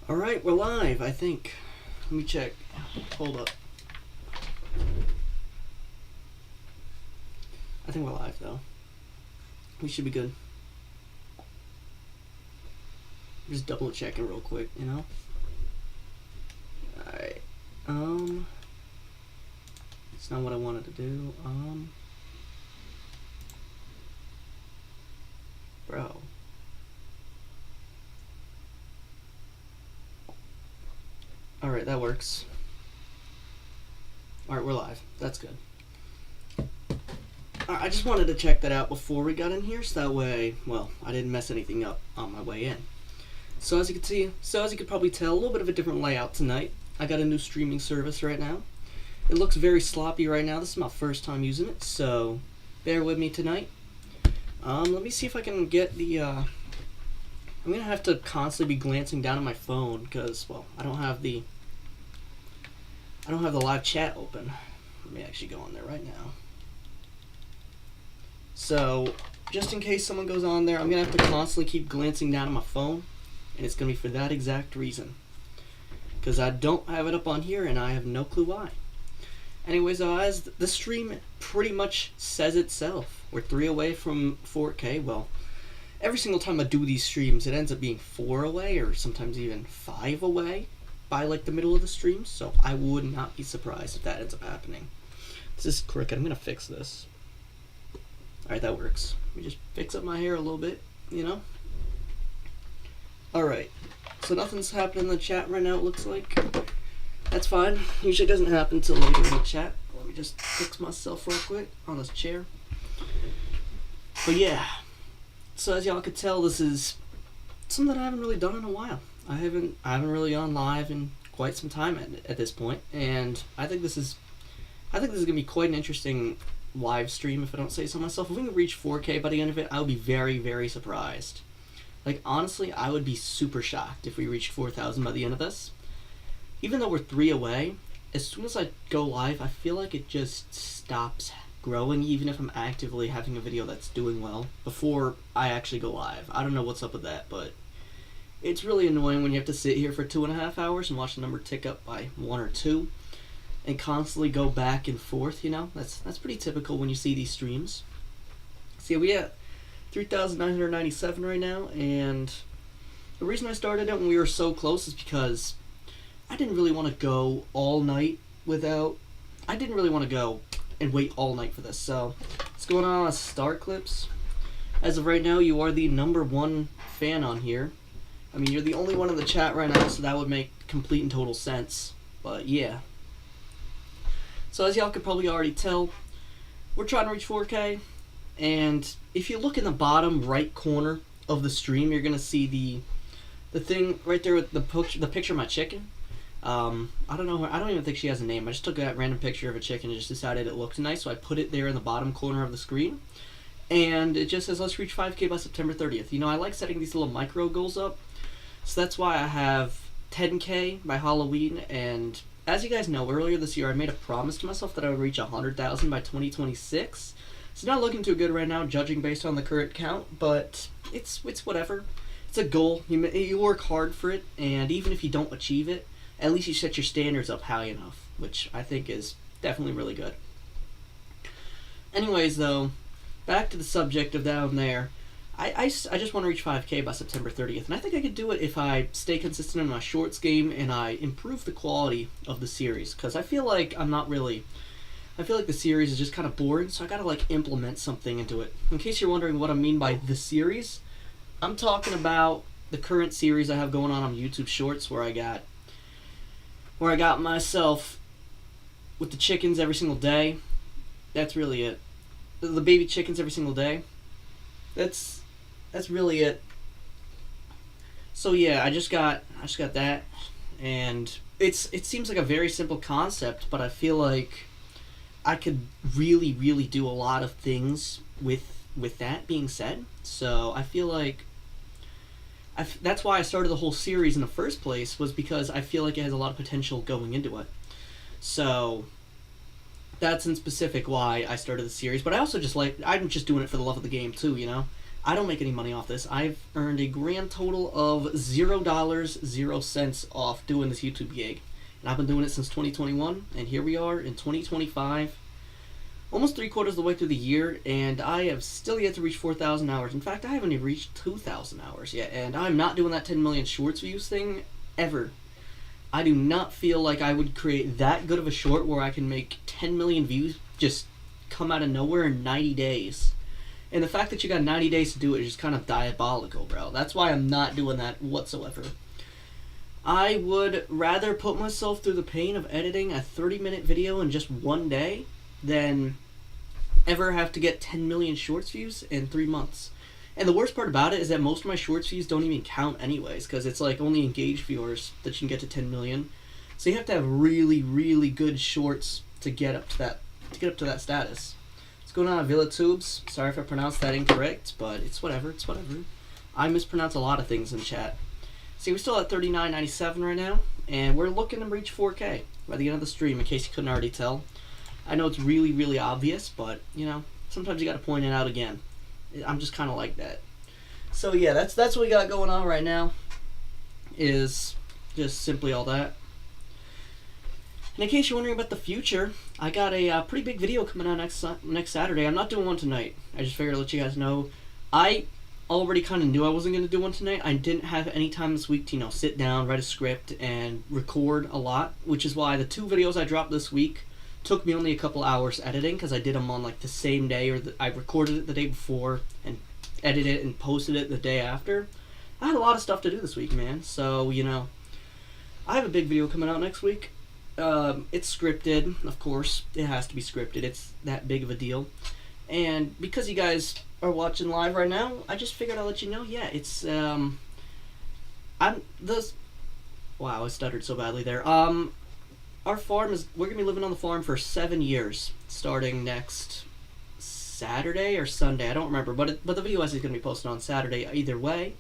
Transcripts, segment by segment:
Alright, we're live, I think. Let me check. Hold up. I think we're live, though. We should be good. Just double checking real quick, you know? Alright. It's not what I wanted to do. Bro. Alright, that works. Alright, we're live. That's good. I just wanted to check that out before we got in here, so that way, well, I didn't mess anything up on my way in. So as you could probably tell, a little bit of a different layout tonight. I got a new streaming service right now. It looks very sloppy right now. This is my first time using it, so bear with me tonight. Let me see if I can get the, I'm gonna have to constantly be glancing down at my phone, because, well, I don't have the live chat open. Let me actually go on there right now. So, just in case someone goes on there, I'm going to have to constantly keep glancing down at my phone, and it's going to be for that exact reason. Because I don't have it up on here, and I have no clue why. Anyways, as the stream pretty much says itself, we're 3 away from 4K. Well, every single time I do these streams, it ends up being 4 away, or sometimes even 5 away by like the middle of the stream, so I would not be surprised if that ends up happening. This is crooked. I'm going to fix this. Alright, that works. Let me just fix up my hair a little bit, you know? Alright. So nothing's happening in the chat right now, it looks like. That's fine. Usually doesn't happen until later in the chat. Let me just fix myself real quick on this chair. But yeah. So as y'all could tell, this is something I haven't really done in a while. I haven't really gone live in quite some time at this point, and I think this is gonna be quite an interesting live stream, if I don't say so myself. If we can reach 4K by the end of it, I would be very, very surprised. Like, honestly, I would be super shocked if we reached 4,000 by the end of this. Even though we're 3 away, as soon as I go live, I feel like it just stops growing, even if I'm actively having a video that's doing well, before I actually go live. I don't know what's up with that, but it's really annoying when you have to sit here for 2.5 hours and watch the number tick up by 1 or 2. And constantly go back and forth, you know? That's pretty typical when you see these streams. See, we at 3,997 right now, and the reason I started it when we were so close is because I didn't really want to go all night without... I didn't really want to go and wait all night for this, so what's going on Star Clips? As of right now, you are the #1 fan on here. I mean, you're the only one in the chat right now, so that would make complete and total sense. But yeah. So as y'all could probably already tell, we're trying to reach 4K, and if you look in the bottom right corner of the stream, you're gonna see the thing right there with the picture of my chicken. I don't even think she has a name. I just took that random picture of a chicken and just decided it looked nice, so I put it there in the bottom corner of the screen, and it just says let's reach 5K by September 30th. You know, I like setting these little micro goals up, so that's why I have 10K by Halloween. And as you guys know, earlier this year I made a promise to myself that I would reach 100,000 by 2026. It's not looking too good right now, judging based on the current count, but it's whatever. It's a goal. You work hard for it, and even if you don't achieve it, at least you set your standards up high enough, which I think is definitely really good. Anyways, though, back to the subject of down there. I just want to reach 5K by September 30th, and I think I could do it if I stay consistent in my shorts game and I improve the quality of the series, because I feel like I feel like the series is just kind of boring, so I gotta like implement something into it. In case you're wondering what I mean by the series, I'm talking about the current series I have going on YouTube Shorts, where I got myself with the chickens every single day. That's really it. The baby chickens every single day. That's really it. So yeah, I just got that, and it seems like a very simple concept, but I feel like I could really do a lot of things with that being said. So I feel like that's why I started the whole series in the first place, was because I feel like it has a lot of potential going into it. So that's in specific why I started the series, but I also I'm just doing it for the love of the game too, you know? I don't make any money off this. I've earned a grand total of $0, 0 cents off doing this YouTube gig. And I've been doing it since 2021, and here we are in 2025, almost 3/4 of the way through the year, and I have still yet to reach 4,000 hours. In fact, I haven't even reached 2,000 hours yet, and I'm not doing that 10 million shorts views thing ever. I do not feel like I would create that good of a short where I can make 10 million views just come out of nowhere in 90 days. And the fact that you got 90 days to do it is just kind of diabolical, bro. That's why I'm not doing that whatsoever. I would rather put myself through the pain of editing a 30-minute video in just one day than ever have to get 10 million shorts views in 3 months. And the worst part about it is that most of my shorts views don't even count anyways, because it's like only engaged viewers that you can get to 10 million. So you have to have really, really good shorts to get up to that status. What's going on, VillaTubes? Sorry if I pronounced that incorrect, but it's whatever. It's whatever. I mispronounce a lot of things in chat. See, we're still at 39.97 right now, and we're looking to reach 4K by the end of the stream. In case you couldn't already tell, I know it's really, really obvious, but you know, sometimes you got to point it out again. I'm just kind of like that. So yeah, that's what we got going on right now. Is just simply all that. And in case you're wondering about the future, I got a pretty big video coming out next Saturday. I'm not doing one tonight. I just figured to let you guys know. I already kind of knew I wasn't going to do one tonight. I didn't have any time this week to, sit down, write a script, and record a lot, which is why the 2 videos I dropped this week took me only a couple hours editing, because I did them on like the same day, or I recorded it the day before and edited it and posted it the day after. I had a lot of stuff to do this week, man. So, I have a big video coming out next week. It's scripted, of course. It has to be scripted. It's that big of a deal. And because you guys are watching live right now, I just figured I'd let you know. Yeah, it's wow, I stuttered so badly there. Our farm we're gonna be living on the farm for 7 years, starting next Saturday or Sunday. I don't remember, but the video is gonna be posted on Saturday either way.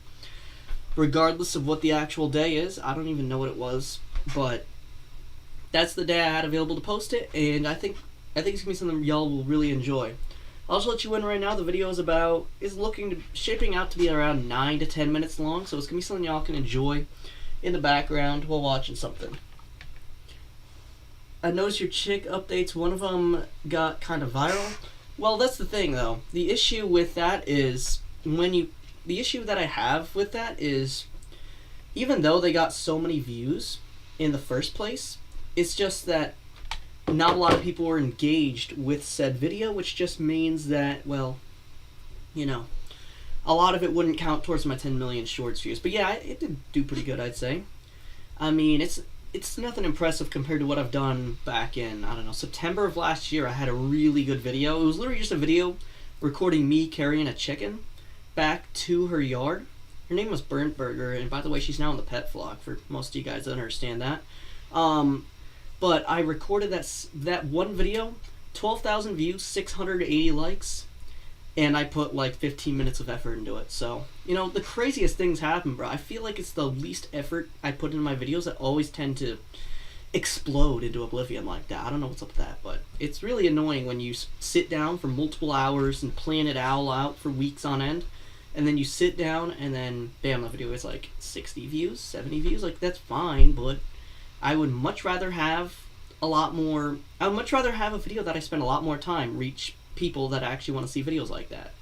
Regardless of what the actual day is, I don't even know what it was, but that's the day I had available to post it, and I think it's gonna be something y'all will really enjoy. I'll just let you in right now. The video is shaping out to be around 9 to 10 minutes long, so it's gonna be something y'all can enjoy in the background while watching something. I noticed your chick updates. One of them got kind of viral. Well, that's the thing, though. The issue with that is the issue that I have with that is, even though they got so many views in the first place, it's just that not a lot of people were engaged with said video, which just means that, well, a lot of it wouldn't count towards my 10 million shorts views. But yeah, it did do pretty good, I'd say. I mean, it's nothing impressive compared to what I've done back in, I don't know, September of last year. I had a really good video. It was literally just a video recording me carrying a chicken back to her yard. Her name was Burnt Burger, and by the way, she's now in the pet vlog, for most of you guys that understand that. But I recorded that one video, 12,000 views, 680 likes, and I put like 15 minutes of effort into it. So, the craziest things happen, bro. I feel like it's the least effort I put into my videos that always tend to explode into oblivion like that. I don't know what's up with that, but it's really annoying when you sit down for multiple hours and plan it all out for weeks on end, and then you sit down and then, bam, the video is like 60 views, 70 views. Like, that's fine, but I would much rather have a video that I spend a lot more time reach people that actually want to see videos like that.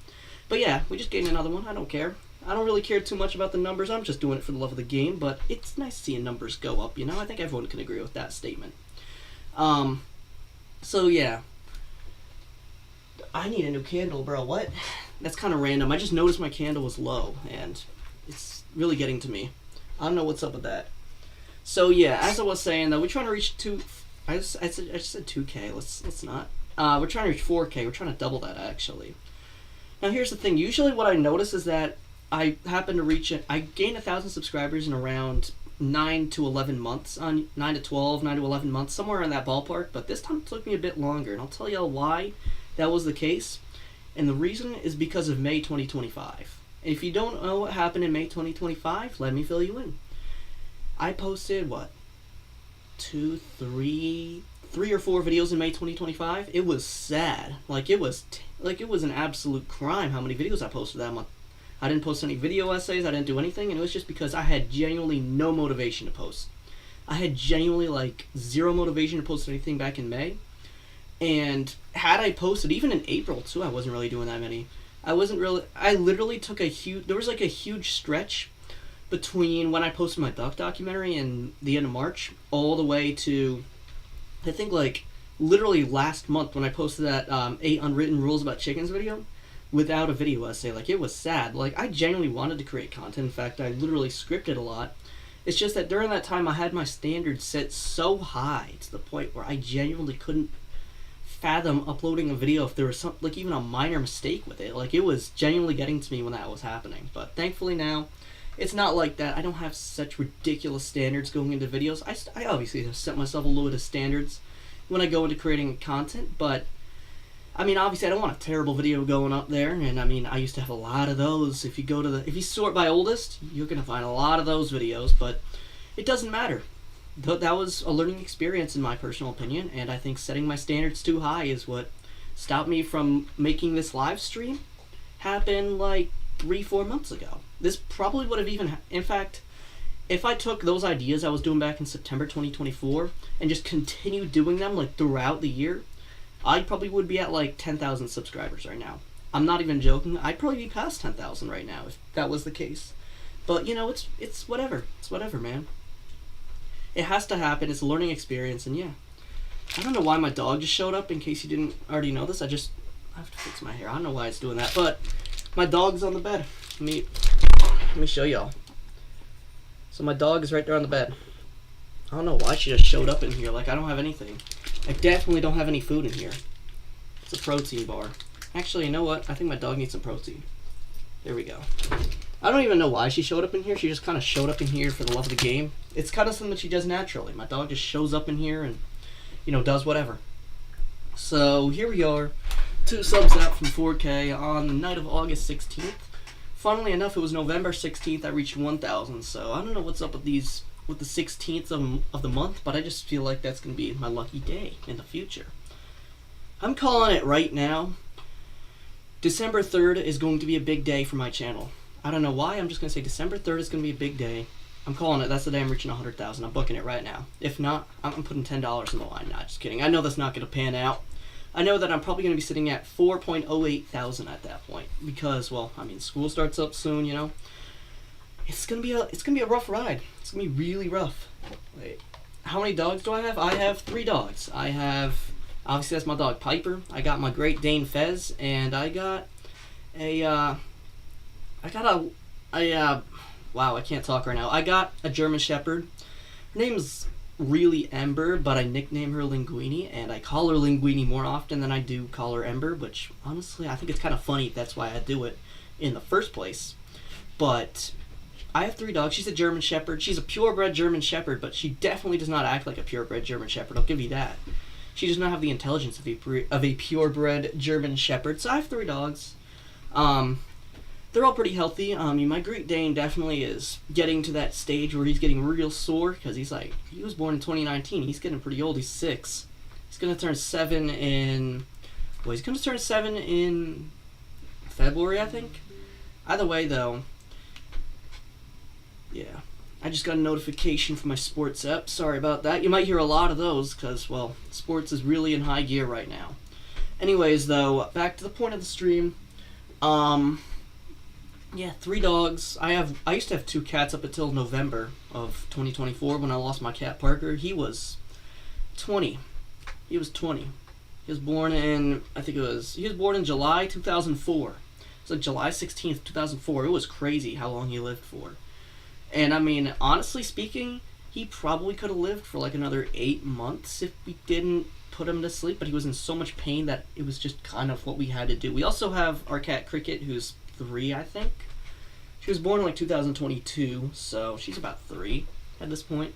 But yeah, we just gained another one. I don't care. I don't really care too much about the numbers. I'm just doing it for the love of the game, but it's nice seeing numbers go up, I think everyone can agree with that statement. So yeah. I need a new candle, bro. What? That's kind of random. I just noticed my candle was low, and it's really getting to me. I don't know what's up with that. So yeah, as I was saying, though, we're trying to reach I just said 2K. Let's not. We're trying to reach 4K. We're trying to double that, actually. Now here's the thing. Usually what I notice is that I happen to reach it. I gain 1,000 subscribers in around 9 to 11 months, on 9 to 12, 9 to 11 months, somewhere in that ballpark. But this time it took me a bit longer, and I'll tell y'all why that was the case. And the reason is because of May 2025. And if you don't know what happened in May 2025, let me fill you in. I posted, three or four videos in May 2025. It was sad. It was an absolute crime how many videos I posted that month. I didn't post any video essays, I didn't do anything, and it was just because I had genuinely no motivation to post. I had genuinely like zero motivation to post anything back in May. And had I posted, even in April too, I wasn't really doing that many. I literally took there was like a huge stretch between when I posted my duck documentary and the end of March, all the way to, I think like, literally last month when I posted that 8 unwritten rules about chickens video without a video essay. Like, it was sad. Like, I genuinely wanted to create content. In fact, I literally scripted a lot. It's just that during that time I had my standards set so high to the point where I genuinely couldn't fathom uploading a video if there was some, like, even a minor mistake with it. Like, it was genuinely getting to me when that was happening. But thankfully now, it's not like that. I don't have such ridiculous standards going into videos. I obviously have set myself a little bit of standards when I go into creating content, but I mean, obviously I don't want a terrible video going up there, and I mean, I used to have a lot of those. If you sort by oldest, you're gonna find a lot of those videos, but it doesn't matter. That was a learning experience in my personal opinion, and I think setting my standards too high is what stopped me from making this live stream happen like 3-4 months ago. This probably would have even, in fact, if I took those ideas I was doing back in September 2024 and just continued doing them like throughout the year, I probably would be at like 10,000 subscribers right now. I'm not even joking. I'd probably be past 10,000 right now if that was the case. But you know, it's whatever. It's whatever, man. It has to happen. It's a learning experience, and yeah. I don't know why my dog just showed up. In case you didn't already know this, I have to fix my hair. I don't know why it's doing that, but my dog's on the bed. Let me show y'all. So my dog is right there on the bed. I don't know why she just showed up in here. Like, I don't have anything. I definitely don't have any food in here. It's a protein bar. Actually, you know what? I think my dog needs some protein. There we go. I don't even know why she showed up in here. She just kind of showed up in here for the love of the game. It's kind of something that she does naturally. My dog just shows up in here and, you know, does whatever. So here we are. 2 subs out from 4K on the night of August 16th. Funnily enough, it was November 16th I reached 1,000, so I don't know what's up with the 16th of the month, but I just feel like that's going to be my lucky day in the future. I'm calling it right now. December 3rd is going to be a big day for my channel. I don't know why, I'm just going to say December 3rd is going to be a big day. I'm calling it. That's the day I'm reaching 100,000. I'm booking it right now. If not, I'm putting $10 in the line. Nah, just kidding. I know that's not going to pan out. I know that I'm probably going to be sitting at 4.08 thousand at that point because, well, I mean, school starts up soon, you know. It's gonna be a rough ride. It's gonna be really rough. Wait, how many dogs do I have? I have 3 dogs. I have, obviously that's my dog Piper. I got my Great Dane Fez, and I got wow, I can't talk right now. I got a German Shepherd. Her name's really Ember, but I nickname her Linguini, and I call her Linguini more often than I do call her Ember, which honestly I think it's kind of funny. That's why I do it in the first place. But I have 3 dogs. She's a German Shepherd. She's a purebred German Shepherd, but she definitely does not act like a purebred German Shepherd. I'll give you that. She does not have the intelligence of a purebred German Shepherd. So I have 3 dogs. They're all pretty healthy. My Great Dane definitely is getting to that stage where he's getting real sore because he was born in 2019. He's getting pretty old. He's 6. He's gonna turn 7 in. Well, he's gonna turn 7 in February, I think. Either way, though. Yeah, I just got a notification from my sports app. Sorry about that. You might hear a lot of those because, well, sports is really in high gear right now. Anyways, though, back to the point of the stream. Yeah, 3 dogs. I used to have 2 cats up until November of 2024 when I lost my cat Parker. He was 20. He was 20. He was born in, he was born in July 2004. It was like July 16th, 2004. It was crazy how long he lived for. And I mean, honestly speaking, he probably could have lived for like another 8 months if we didn't put him to sleep, but he was in so much pain that it was just kind of what we had to do. We also have our cat Cricket, who's 3, I think. She was born in like 2022, so she's about 3 at this point.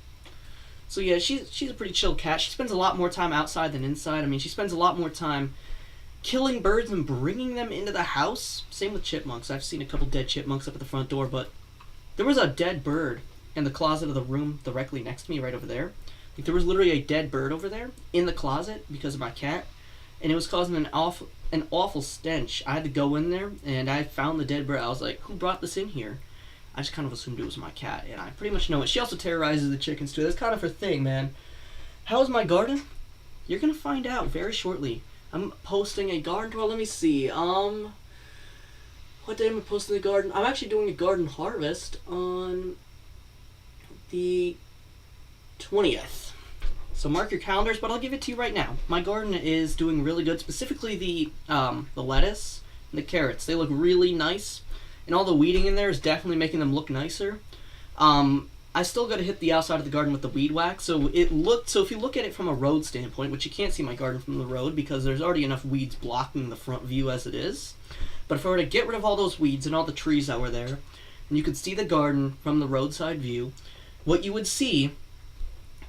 So yeah, she's a pretty chill cat. She spends a lot more time outside than inside. I mean, she spends a lot more time killing birds and bringing them into the house. Same with chipmunks. I've seen a couple dead chipmunks up at the front door, but there was a dead bird in the closet of the room directly next to me, right over there. Like, there was literally a dead bird over there in the closet because of my cat, and it was causing an an awful stench. I had to go in there, and I found the dead bird. I was like, who brought this in here? I just kind of assumed it was my cat, and I pretty much know it. She also terrorizes the chickens, too. That's kind of her thing, man. How's my garden? You're going to find out very shortly. I'm posting a garden tour. Let me see. What day am I posting the garden? I'm actually doing a garden harvest on the 20th. So mark your calendars, but I'll give it to you right now. My garden is doing really good, specifically the lettuce and the carrots. They look really nice, and all the weeding in there is definitely making them look nicer. I still got to hit the outside of the garden with the weed whack, so if you look at it from a road standpoint, which you can't see my garden from the road because there's already enough weeds blocking the front view as it is, but if I were to get rid of all those weeds and all the trees that were there, and you could see the garden from the roadside view, what you would see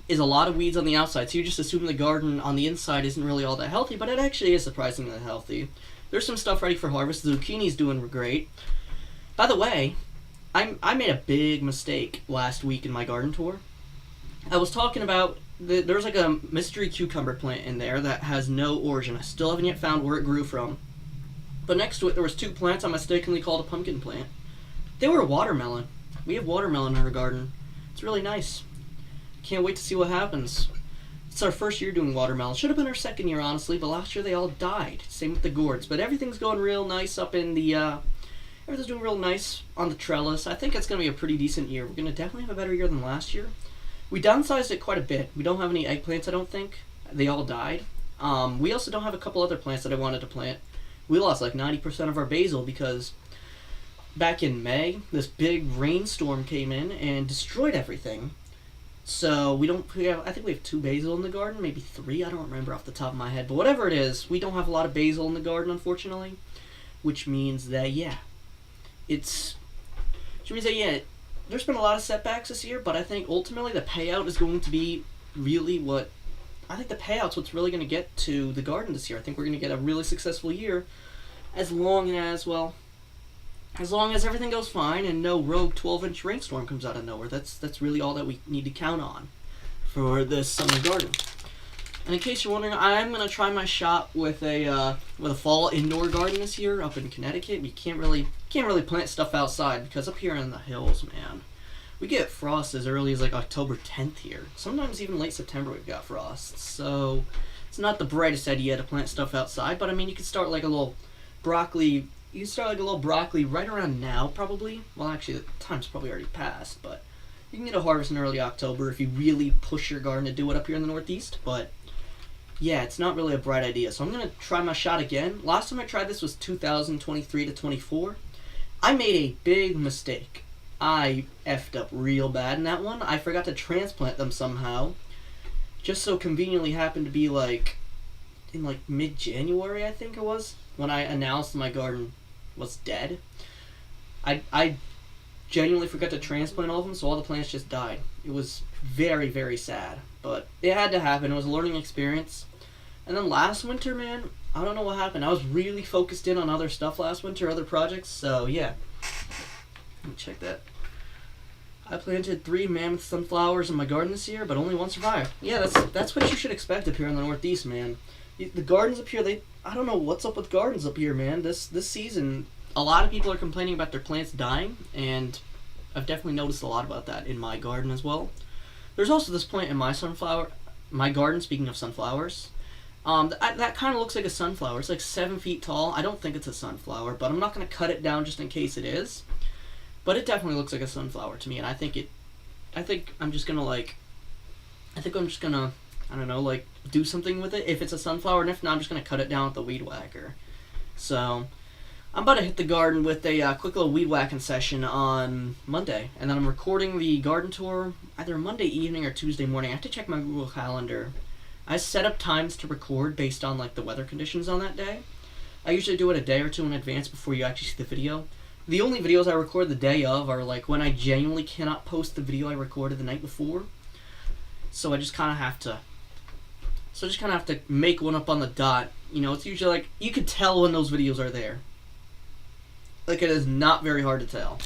is a lot of weeds on the outside, so you just assume the garden on the inside isn't really all that healthy, but it actually is surprisingly healthy. There's some stuff ready for harvest. The zucchini's doing great. By the way, I made a big mistake last week in my garden tour. I was talking about, there's like a mystery cucumber plant in there that has no origin. I still haven't yet found where it grew from. But next to it, there was 2 plants I mistakenly called a pumpkin plant. They were a watermelon. We have watermelon in our garden. It's really nice. Can't wait to see what happens. It's our first year doing watermelon. Should have been our second year, honestly, but last year they all died. Same with the gourds. But everything's going real nice up in the, everything's doing real nice on the trellis. I think it's going to be a pretty decent year. We're going to definitely have a better year than last year. We downsized it quite a bit. We don't have any eggplants, I don't think. They all died. We also don't have a couple other plants that I wanted to plant. We lost like 90% of our basil because back in May, this big rainstorm came in and destroyed everything. So I think we have 2 basil in the garden, maybe 3, I don't remember off the top of my head. But whatever it is, we don't have a lot of basil in the garden, unfortunately. Which means that, there's been a lot of setbacks this year, but I think ultimately the payout is going to be really what's really going to get to the garden this year. I think we're going to get a really successful year as long as everything goes fine and no rogue 12-inch rainstorm comes out of nowhere. That's really all that we need to count on for this summer garden. And in case you're wondering, I'm going to try my shot with a fall indoor garden this year up in Connecticut. We can't really plant stuff outside because up here in the hills, man, we get frost as early as like October 10th here. Sometimes even late September we've got frost. So it's not the brightest idea to plant stuff outside, but I mean, you could start like a little broccoli. You can start like a little broccoli right around now, probably. Well, actually, the time's probably already passed, but you can get a harvest in early October if you really push your garden to do it up here in the Northeast. But yeah, it's not really a bright idea. So I'm going to try my shot again. Last time I tried this was 2023 to 24. I made a big mistake. I effed up real bad in that one. I forgot to transplant them somehow. Just so conveniently happened to be like in like mid-January, I think it was, when I announced my garden was dead. I genuinely forgot to transplant all of them, so all the plants just died. It was very, very sad, but it had to happen. It was a learning experience. And then last winter, man, I don't know what happened. I was really focused in on other stuff last winter, other projects, so yeah. Let me check that. I planted 3 mammoth sunflowers in my garden this year, but only 1 survived. Yeah, that's what you should expect up here in the Northeast, man. The gardens up here, I don't know what's up with gardens up here, man. This season, a lot of people are complaining about their plants dying, and I've definitely noticed a lot about that in my garden as well. There's also this plant in my garden, speaking of sunflowers. That kind of looks like a sunflower. It's like 7 feet tall. I don't think it's a sunflower, but I'm not going to cut it down just in case it is. But it definitely looks like a sunflower to me, and I think I'm just gonna I don't know, like, do something with it if it's a sunflower, and if not, I'm just gonna cut it down with the weed whacker. So I'm about to hit the garden with a quick little weed whacking session on Monday, and then I'm recording the garden tour either Monday evening or Tuesday morning. I have to check my Google Calendar. I set up times to record based on like the weather conditions on that day. I usually do it a day or 2 in advance before you actually see the video. The only videos I record the day of are like when I genuinely cannot post the video I recorded the night before. So I just kind of have to make one up on the dot. You know, it's usually like, you could tell when those videos are there. Like, it is not very hard to tell.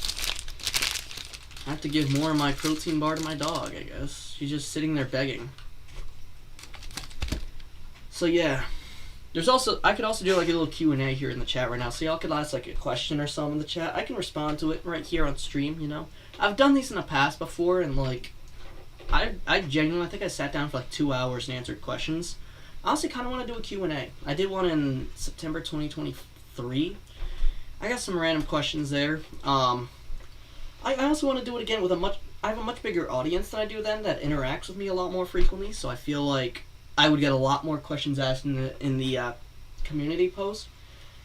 I have to give more of my protein bar to my dog, I guess. She's just sitting there begging. So yeah, There's also, I could also do like a little Q&A here in the chat right now, so y'all could ask like a question or something in the chat. I can respond to it right here on stream, you know. I've done these in the past before, and like, I genuinely, I think I sat down for like 2 hours and answered questions. I honestly kind of want to do a Q&A. I did one in September 2023. I got some random questions there. I also want to do it again with I have a much bigger audience than I do then that interacts with me a lot more frequently, so I feel like I would get a lot more questions asked in the community post.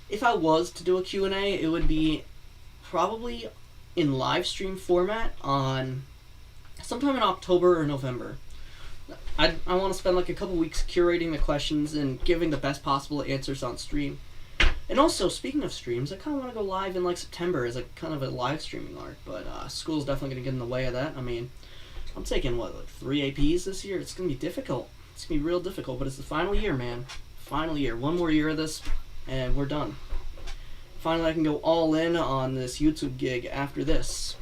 If I was to do a Q&A, it would be probably in live stream format on sometime in October or November. I want to spend like a couple weeks curating the questions and giving the best possible answers on stream. And also, speaking of streams, I kind of want to go live in like September as like kind of a live streaming arc, but school's definitely going to get in the way of that. I mean, I'm taking what, like 3 APs this year? It's going to be difficult. It's going to be real difficult, but it's the final year, man. Final year. One more year of this, and we're done. Finally, I can go all in on this YouTube gig after this.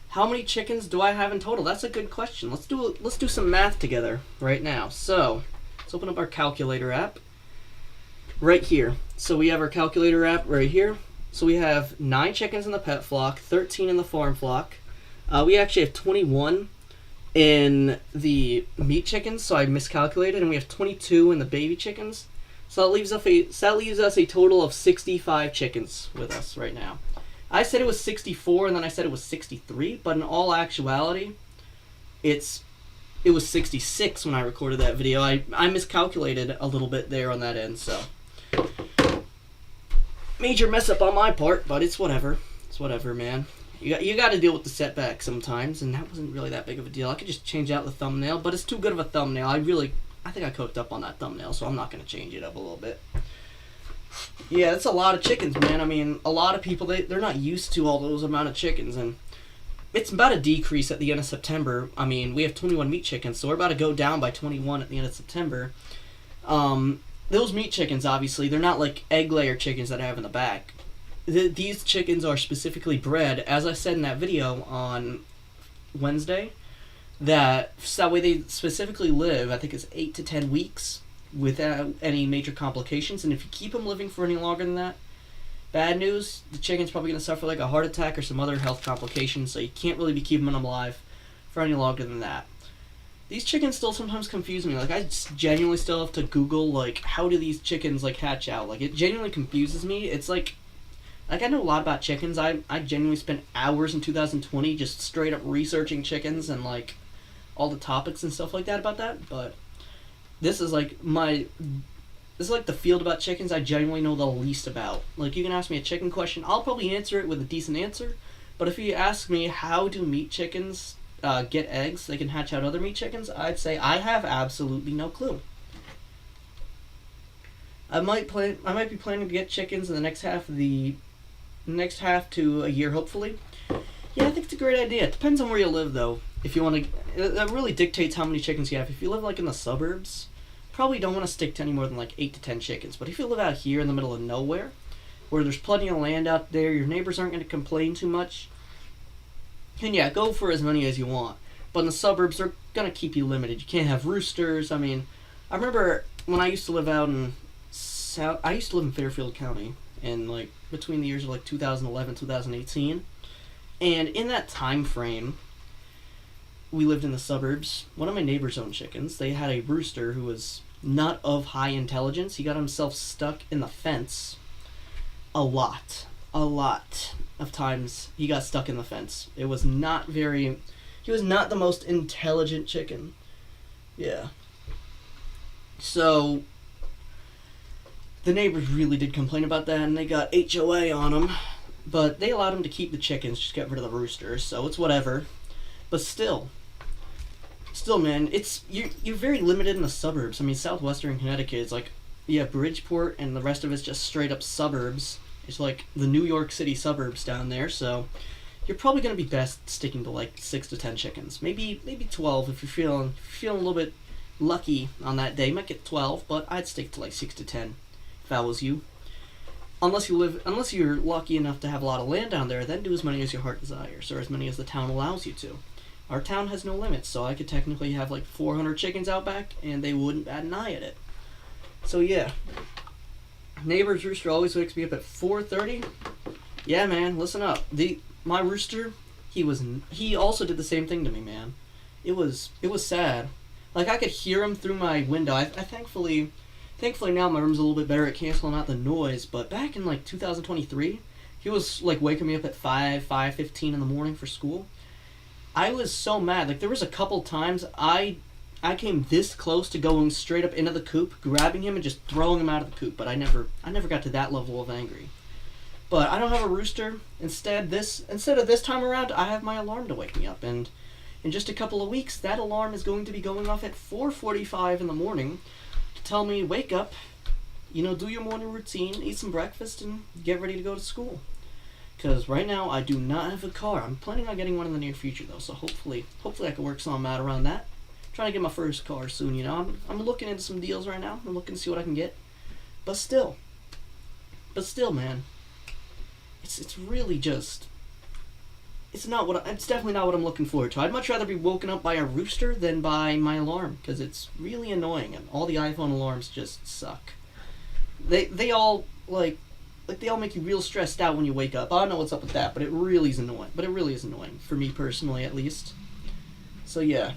How many chickens do I have in total? That's a good question. Let's do some math together right now. So, let's open up our calculator app. Right here. So we have our calculator app right here. So we have 9 chickens in the pet flock, 13 in the farm flock. We actually have 21 in the meat chickens, so I miscalculated, and we have 22 in the baby chickens. So that leaves us a total of 65 chickens with us right now. I said it was 64, and then I said it was 63, but in all actuality, it was 66 when I recorded that video. I miscalculated a little bit there on that end, so major mess up on my part, but it's whatever. It's whatever, man. You got to deal with the setback sometimes, and that wasn't really that big of a deal. I could just change out the thumbnail, but it's too good of a thumbnail. I think I cooked up on that thumbnail, so I'm not going to change it up a little bit. Yeah, that's a lot of chickens, man. I mean, a lot of people, they're not used to all those amount of chickens, and it's about a decrease at the end of September. I mean, we have 21 meat chickens, so we're about to go down by 21 at the end of September. Those meat chickens, obviously, they're not like egg layer chickens that I have in the back. These chickens are specifically bred, as I said in that video on Wednesday, that way they specifically live, I think it's 8 to 10 weeks without any major complications, and if you keep them living for any longer than that, bad news, the chicken's probably going to suffer like a heart attack or some other health complications, so you can't really be keeping them alive for any longer than that. These chickens still sometimes confuse me. Like, I genuinely still have to Google, like, how do these chickens, like, hatch out? Like, it genuinely confuses me. It's like I know a lot about chickens. I genuinely spent hours in 2020 just straight up researching chickens and, like, all the topics and stuff like that about that, but this is like the field about chickens I genuinely know the least about. Like, you can ask me a chicken question, I'll probably answer it with a decent answer, but if you ask me how do meat chickens get eggs, they can hatch out other meat chickens, I'd say I have absolutely no clue. I might be planning to get chickens in the next half to a year, hopefully. Yeah, I think it's a great idea. It depends on where you live, though. If you want to, that really dictates how many chickens you have. If you live like in the suburbs, probably don't want to stick to any more than like 8 to 10 chickens. But if you live out here in the middle of nowhere, where there's plenty of land out there, your neighbors aren't going to complain too much, then yeah, go for as many as you want. But in the suburbs, they're going to keep you limited. You can't have roosters. I mean, I remember when I used to live out in I used to live in Fairfield County, and like between the years of like 2011 2018, and in that time frame, we lived in the suburbs. One of my neighbors owned chickens. They had a rooster who was not of high intelligence. He got himself stuck in the fence a lot of times. He got stuck in the fence. He was not the most intelligent chicken. Yeah. So the neighbors really did complain about that, and they got HOA on him, but they allowed him to keep the chickens, just get rid of the roosters, so it's whatever. But still, man, you're very limited in the suburbs. I mean, southwestern Connecticut is like, you have Bridgeport, and the rest of it's just straight up suburbs. It's like the New York City suburbs down there, so you're probably going to be best sticking to like 6 to 10 chickens. Maybe 12 if you're feeling a little bit lucky on that day. You might get 12, but I'd stick to like 6 to 10 if I was you. Unless you're lucky enough to have a lot of land down there, then do as many as your heart desires, or as many as the town allows you to. Our town has no limits, so I could technically have like 400 chickens out back, and they wouldn't bat an eye at it. So yeah, neighbor's rooster always wakes me up at 4:30. Yeah, man, listen up. My rooster, he also did the same thing to me, man. It was sad. Like I could hear him through my window. I thankfully now my room's a little bit better at canceling out the noise. But back in like 2023, he was like waking me up at 5:15 in the morning for school. I was so mad. Like there was a couple times I came this close to going straight up into the coop, grabbing him and just throwing him out of the coop. But I never got to that level of angry. But I don't have a rooster. Instead of this time around, I have my alarm to wake me up. And in just a couple of weeks, that alarm is going to be going off at 4:45 in the morning to tell me, wake up, do your morning routine, eat some breakfast, and get ready to go to school. Because right now, I do not have a car. I'm planning on getting one in the near future, though. So hopefully I can work something out around that. I'm trying to get my first car soon, I'm looking into some deals right now. I'm looking to see what I can get. But still, man. It's really just... It's definitely not what I'm looking forward to. I'd much rather be woken up by a rooster than by my alarm, because it's really annoying, and all the iPhone alarms just suck. They all, they all make you real stressed out when you wake up. I don't know what's up with that, but it really is annoying. For me personally, at least. So yeah,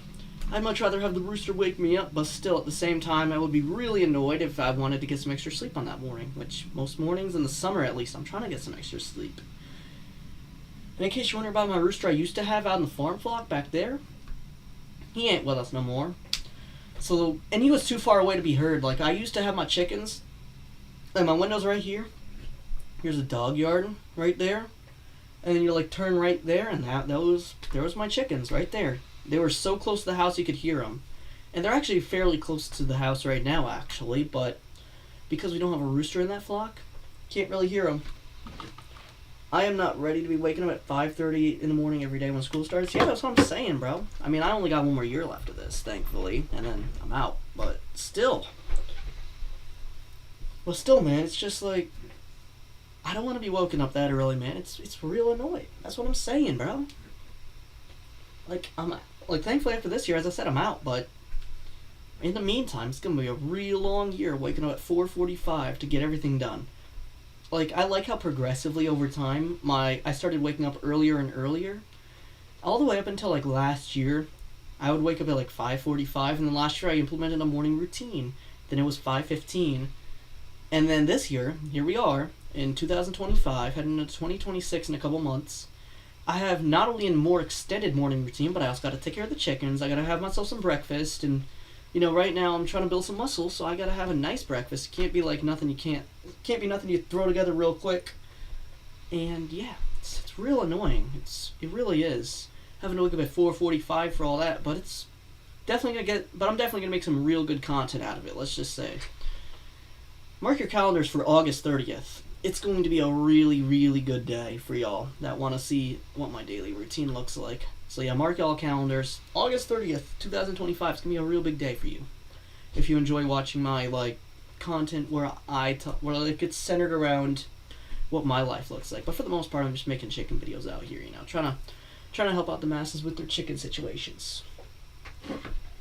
I'd much rather have the rooster wake me up, but still, at the same time, I would be really annoyed if I wanted to get some extra sleep on that morning, which most mornings in the summer, at least, I'm trying to get some extra sleep. And in case you're wondering about my rooster I used to have out in the farm flock back there, he ain't with us no more. And he was too far away to be heard. Like, I used to have my chickens, and my window's right here. Here's a dog yard right there. And then you, turn right there, and there was my chickens right there. They were so close to the house you could hear them. And they're actually fairly close to the house right now, actually, but because we don't have a rooster in that flock, can't really hear them. I am not ready to be waking up at 5:30 in the morning every day when school starts. Yeah, that's what I'm saying, bro. I mean, I only got one more year left of this, thankfully, and then I'm out. But still. Well, still, man, it's just like, I don't want to be woken up that early, man. It's real annoying. That's what I'm saying, bro. Thankfully after this year, as I said, I'm out, but in the meantime, it's going to be a real long year waking up at 4:45 to get everything done. I like how progressively over time, I started waking up earlier and earlier. All the way up until, last year, I would wake up at, 5:45, and then last year I implemented a morning routine. Then it was 5:15. And then this year, here we are, in 2025, heading into 2026 in a couple months. I have not only a more extended morning routine, but I also got to take care of the chickens. I got to have myself some breakfast, and right now I'm trying to build some muscle, so I got to have a nice breakfast. It can't be nothing you throw together real quick. And yeah, it's real annoying. It really is having to wake up at 4:45 for all that, but I'm definitely gonna make some real good content out of it. Let's just say. Mark your calendars for August 30th. It's going to be a really, really good day for y'all that want to see what my daily routine looks like. So yeah, mark y'all calendars. August 30th, 2025 is going to be a real big day for you. If you enjoy watching my, content where it's centered around what my life looks like. But for the most part, I'm just making chicken videos out here, trying to help out the masses with their chicken situations.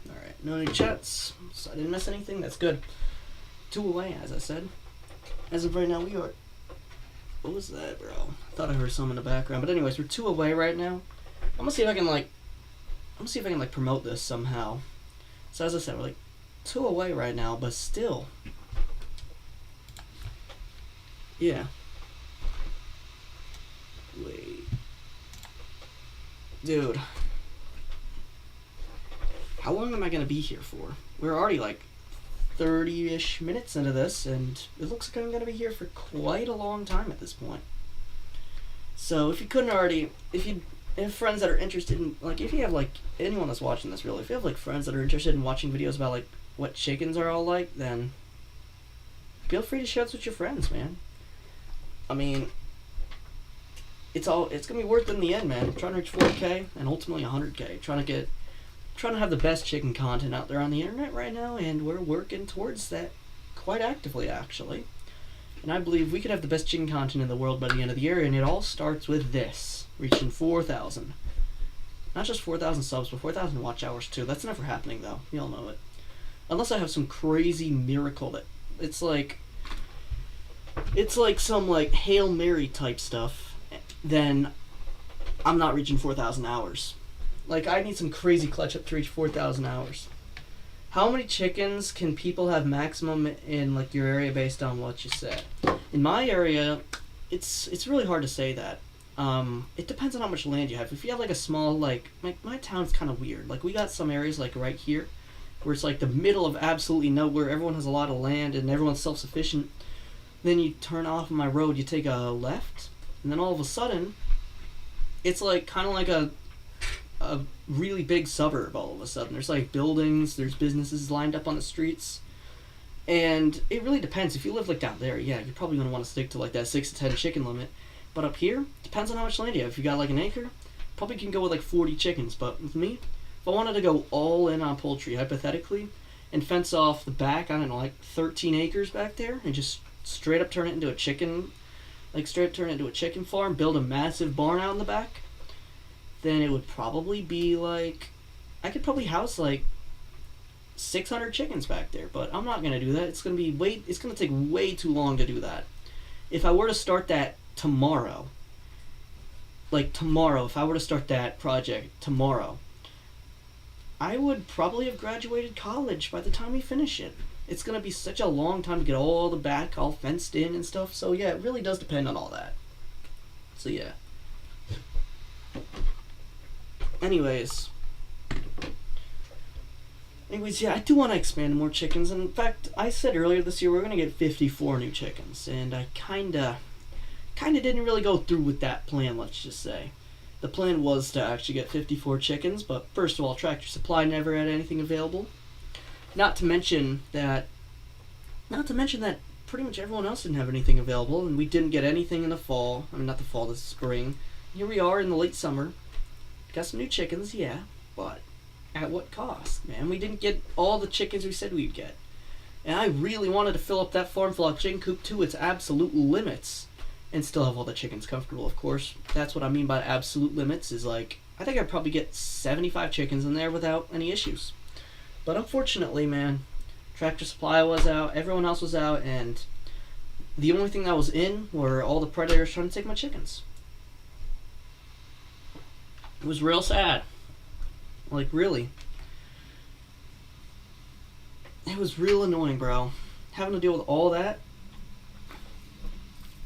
Alright, no new chats, so I didn't miss anything. That's good. 2 away, as I said. As of right now, we are... What was that, bro? I thought I heard some in the background. But anyways, we're 2 away right now. I'm gonna see if I can, promote this somehow. So as I said, we're, 2 away right now, but still. Yeah. Wait. Dude. How long am I gonna be here for? We're already, 30-ish minutes into this, and it looks like I'm going to be here for quite a long time at this point. So if you have friends that are interested in, if you have, anyone that's watching this, really, if you have, friends that are interested in watching videos about, what chickens are all like, then feel free to share this with your friends, man. I mean, it's going to be worth it in the end, man. I'm trying to reach 4K and ultimately 100K. Trying to have the best chicken content out there on the internet right now, and we're working towards that quite actively, actually. And I believe we could have the best chicken content in the world by the end of the year, and it all starts with this, reaching 4,000. Not just 4,000 subs, but 4,000 watch hours too. That's never happening, though. You all know it. Unless I have some crazy miracle it's like some like Hail Mary type stuff, then I'm not reaching 4,000 hours. Like, I need some crazy clutch up to reach 4,000 hours. How many chickens can people have maximum in like your area based on what you said? In my area, it's really hard to say that. It depends on how much land you have. If you have like a small like my town's kind of weird. Like, we got some areas like right here where it's like the middle of absolutely nowhere. Everyone has a lot of land and everyone's self-sufficient. Then you turn off my road, you take a left, and then all of a sudden, it's like kind of like a really big suburb all of a sudden. There's like buildings, there's businesses lined up on the streets. And it really depends. If you live like down there, yeah, you're probably going to want to stick to like that 6 to 10 chicken limit. But up here, depends on how much land you have. If you got like an acre, probably can go with like 40 chickens. But with me, if I wanted to go all in on poultry, hypothetically, and fence off the back, I don't know, like 13 acres back there, and just straight up turn it into a chicken, farm, build a massive barn out in the back, then it would probably be like, I could probably house like 600 chickens back there. But I'm not going to do that. It's going to take way too long to do that. If I were to start that tomorrow, if I were to start that project tomorrow, I would probably have graduated college by the time we finish it. It's going to be such a long time to get all the back all fenced in and stuff. So yeah, it really does depend on all that. So yeah. Anyways, yeah, I do want to expand more chickens. And in fact, I said earlier this year we're going to get 54 new chickens. And I kind of didn't really go through with that plan, let's just say. The plan was to actually get 54 chickens, but first of all, Tractor Supply never had anything available. Not to mention that pretty much everyone else didn't have anything available, and we didn't get anything in the fall. I mean, not the fall, the spring. Here we are in the late summer. Got some new chickens, yeah, but at what cost, man? We didn't get all the chickens we said we'd get. And I really wanted to fill up that farm flock chicken coop to its absolute limits and still have all the chickens comfortable, of course. That's what I mean by absolute limits, is like, I think I'd probably get 75 chickens in there without any issues. But unfortunately, man, Tractor Supply was out, everyone else was out, and the only thing that was in were all the predators trying to take my chickens. It was real sad. Like, really. It was real annoying, bro. Having to deal with all that.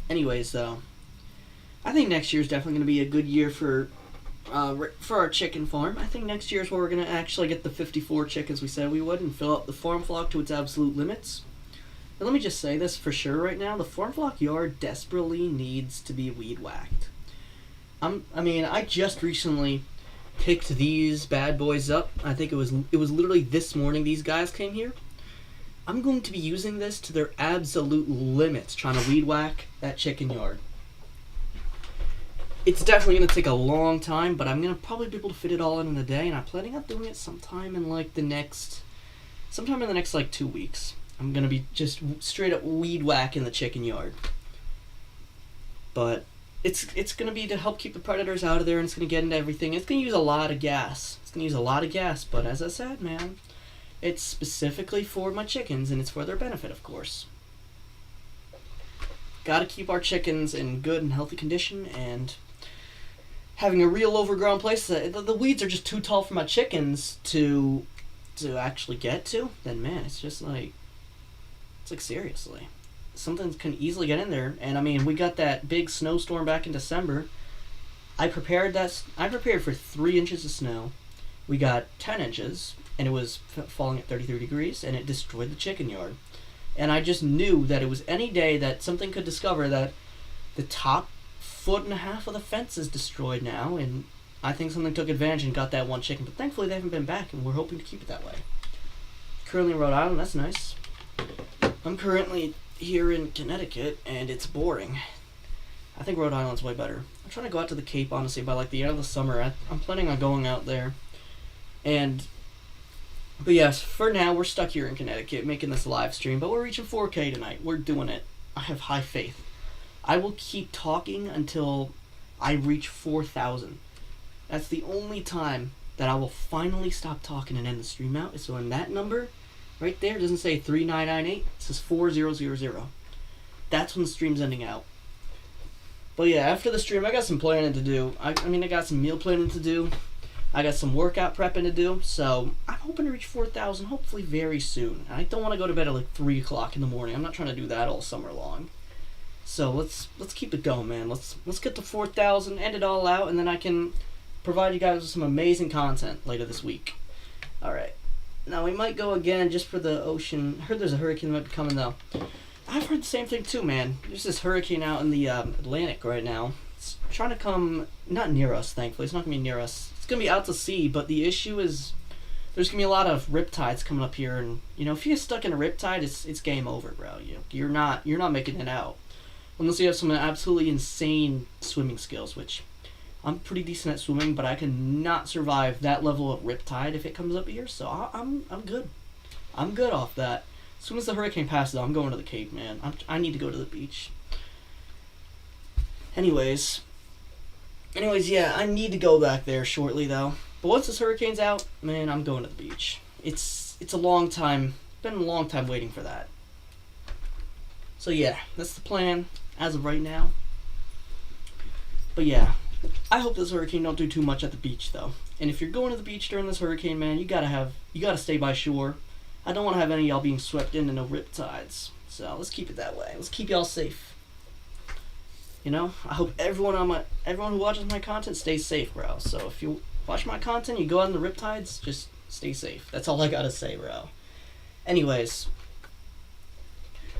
Anyways, though, I think next year is definitely going to be a good year for our chicken farm. I think next year is where we're going to actually get the 54 chickens we said we would and fill up the farm flock to its absolute limits. And let me just say this for sure right now, the farm flock yard desperately needs to be weed whacked. I just recently picked these bad boys up. I think it was literally this morning these guys came here. I'm going to be using this to their absolute limits, trying to weed whack that chicken yard. It's definitely going to take a long time, but I'm going to probably be able to fit it all in a day, and I'm planning on doing it sometime in the next 2 weeks. I'm going to be just straight up weed whacking the chicken yard. But it's going to be to help keep the predators out of there, and it's going to get into everything. It's going to use a lot of gas. But as I said, man, it's specifically for my chickens, and it's for their benefit, of course. Got to keep our chickens in good and healthy condition, and having a real overgrown place. The weeds are just too tall for my chickens to actually get to. Then man, it's like seriously, something can easily get in there. And I mean, we got that big snowstorm back in December. I prepared for 3 inches of snow. We got 10 inches, and it was falling at 33 degrees, and it destroyed the chicken yard. And I just knew that it was any day that something could discover that the top 1.5 feet of the fence is destroyed now, and I think something took advantage and got that one chicken. But thankfully they haven't been back, and we're hoping to keep it that way. Currently in Rhode Island, that's nice. I'm currently here in Connecticut, and it's boring. I think Rhode Island's way better. I'm trying to go out to the Cape, honestly, by the end of the summer. I'm planning on going out there. But yes, for now, we're stuck here in Connecticut making this live stream, but we're reaching 4K tonight. We're doing it. I have high faith. I will keep talking until I reach 4,000. That's the only time that I will finally stop talking and end the stream out. So when that number Right there, it doesn't say 3998. It says 4000. That's when the stream's ending out. But yeah, after the stream, I got some planning to do. I got some meal planning to do. I got some workout prepping to do. So I'm hoping to reach 4,000 hopefully very soon. I don't want to go to bed at like 3 o'clock in the morning. I'm not trying to do that all summer long. So let's keep it going, man. Let's get to 4,000, end it all out, and then I can provide you guys with some amazing content later this week. All right. Now we might go again just for the ocean. I heard there's a hurricane that might be coming though. I've heard the same thing too, man. There's this hurricane out in the Atlantic right now. It's trying to come, not near us, thankfully. It's not going to be near us. It's going to be out to sea, but the issue is there's going to be a lot of riptides coming up here. And, if you get stuck in a riptide, it's game over, bro. You're not making it out. Unless you have some absolutely insane swimming skills, which I'm pretty decent at swimming, but I cannot survive that level of riptide if it comes up here. So I'm good. I'm good off that. As soon as the hurricane passes, I'm going to the Cape, man. I need to go to the beach. Anyways, yeah, I need to go back there shortly, though. But once this hurricane's out, man, I'm going to the beach. It's a long time. Been a long time waiting for that. So yeah, that's the plan as of right now. But yeah, I hope this hurricane don't do too much at the beach, though. And if you're going to the beach during this hurricane, man, you gotta stay by shore. I don't want to have any of y'all being swept into no riptides. So let's keep it that way. Let's keep y'all safe. I hope everyone who watches my content stays safe, bro. So if you watch my content, you go out in the riptides, just stay safe. That's all I gotta say, bro. Anyways,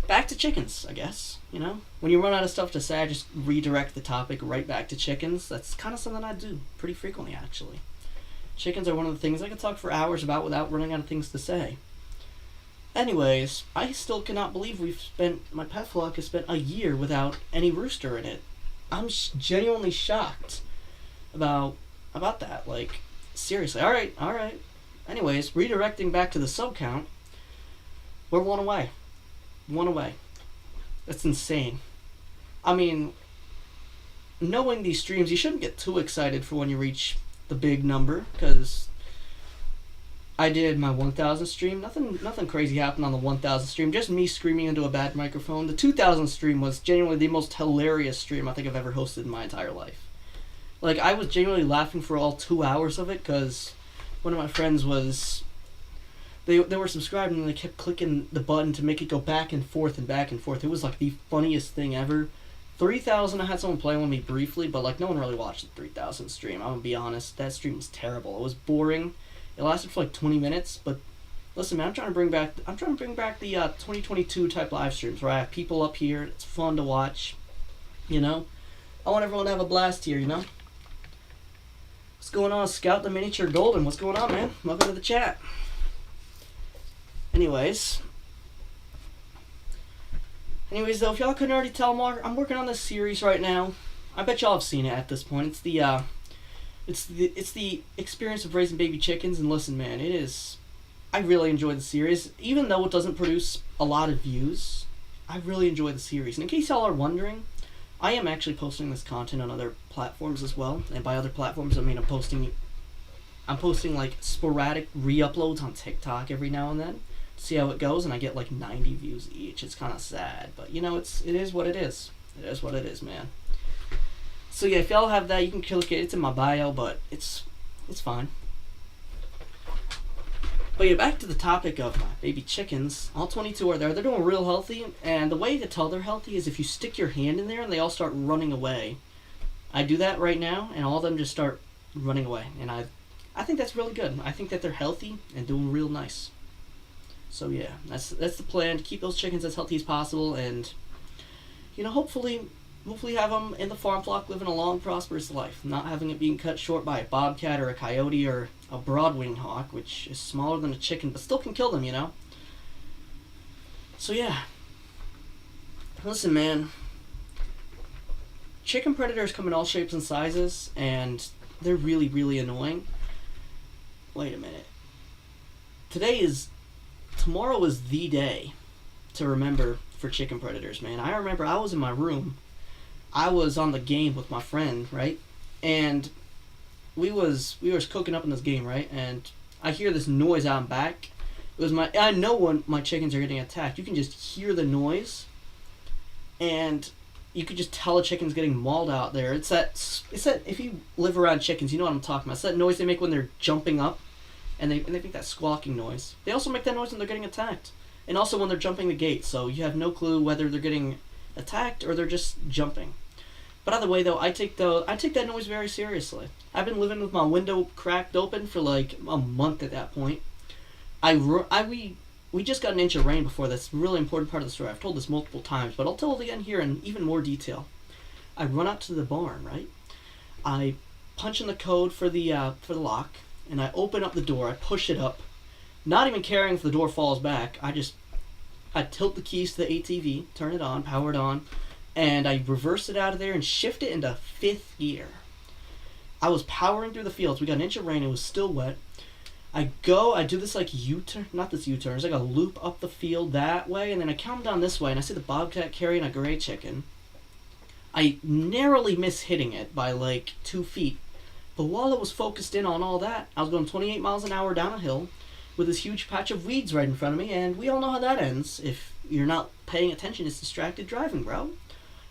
back to chickens, I guess. When you run out of stuff to say, I just redirect the topic right back to chickens. That's kind of something I do pretty frequently, actually. Chickens are one of the things I can talk for hours about without running out of things to say. Anyways, I still cannot believe my pet flock has spent a year without any rooster in it. I'm genuinely shocked about that. Like, seriously. All right. Anyways, redirecting back to the sub count, we're one away. That's insane. I mean, knowing these streams, you shouldn't get too excited for when you reach the big number, because I did my 1,000 stream. Nothing crazy happened on the 1,000 stream. Just me screaming into a bad microphone. The 2,000 stream was genuinely the most hilarious stream I think I've ever hosted in my entire life. Like, I was genuinely laughing for all 2 hours of it, because one of my friends was... They were subscribed and they kept clicking the button to make it go back and forth and back and forth. It was like the funniest thing ever. 3,000, I had someone playing with me briefly, but like no one really watched the 3,000 stream. I'm gonna be honest, that stream was terrible. It was boring. It lasted for like 20 minutes, but listen, man, I'm trying to bring back the 2022 type live streams where I have people up here. It's fun to watch. I want everyone to have a blast here. What's going on, Scout the Miniature Golden? What's going on, man? Welcome to the chat. Anyways, though, if y'all couldn't already tell, I'm working on this series right now. I bet y'all have seen it at this point. It's the experience of raising baby chickens, and listen, man, I really enjoy the series. Even though it doesn't produce a lot of views, I really enjoy the series. And in case y'all are wondering, I am actually posting this content on other platforms as well. And by other platforms, I mean I'm posting like sporadic re-uploads on TikTok every now and then. See how it goes, and I get like 90 views each. It's kind of sad, but it is what it is. It is what it is, man. So yeah, if y'all have that, you can click it. It's in my bio, but it's fine. But yeah, back to the topic of my baby chickens. All 22 are there. They're doing real healthy, and the way to tell they're healthy is if you stick your hand in there and they all start running away. I do that right now, and all of them just start running away, and I think that's really good. I think that they're healthy and doing real nice. So yeah, that's the plan, to keep those chickens as healthy as possible, and hopefully have them in the farm flock living a long, prosperous life, not having it being cut short by a bobcat or a coyote or a broad-winged hawk, which is smaller than a chicken but still can kill them. So yeah, listen, man, chicken predators come in all shapes and sizes, and they're really, really annoying. Wait a minute. Tomorrow is the day to remember for chicken predators, man. I remember I was in my room. I was on the game with my friend, right? And we was cooking up in this game, right? And I hear this noise out in back, It was I know when my chickens are getting attacked. You can just hear the noise, and you could just tell a chicken's getting mauled out there. It's that if you live around chickens, you know what I'm talking about. It's that noise they make when they're jumping up, and they make that squawking noise. They also make that noise when they're getting attacked, and also when they're jumping the gate. So you have no clue whether they're getting attacked or they're just jumping. But either way, though, I take that noise very seriously. I've been living with my window cracked open for like a month at that point. We just got an inch of rain before this really important part of the story. I've told this multiple times, but I'll tell it again here in even more detail. I run out to the barn, right? I punch in the code for the lock, and I open up the door. I push it up, not even caring if the door falls back. I tilt the keys to the ATV, turn it on, power it on, and I reverse it out of there and shift it into 5th gear. I was powering through the fields. We got an inch of rain. It was still wet. I do this like U-turn, not this U-turn, it's like a loop up the field that way, and then I come down this way, and I see the bobcat carrying a gray chicken. I narrowly miss hitting it by like 2 feet, but while it was focused in on all that, I was going 28 miles an hour down a hill with this huge patch of weeds right in front of me, and we all know how that ends. If you're not paying attention, it's distracted driving, bro.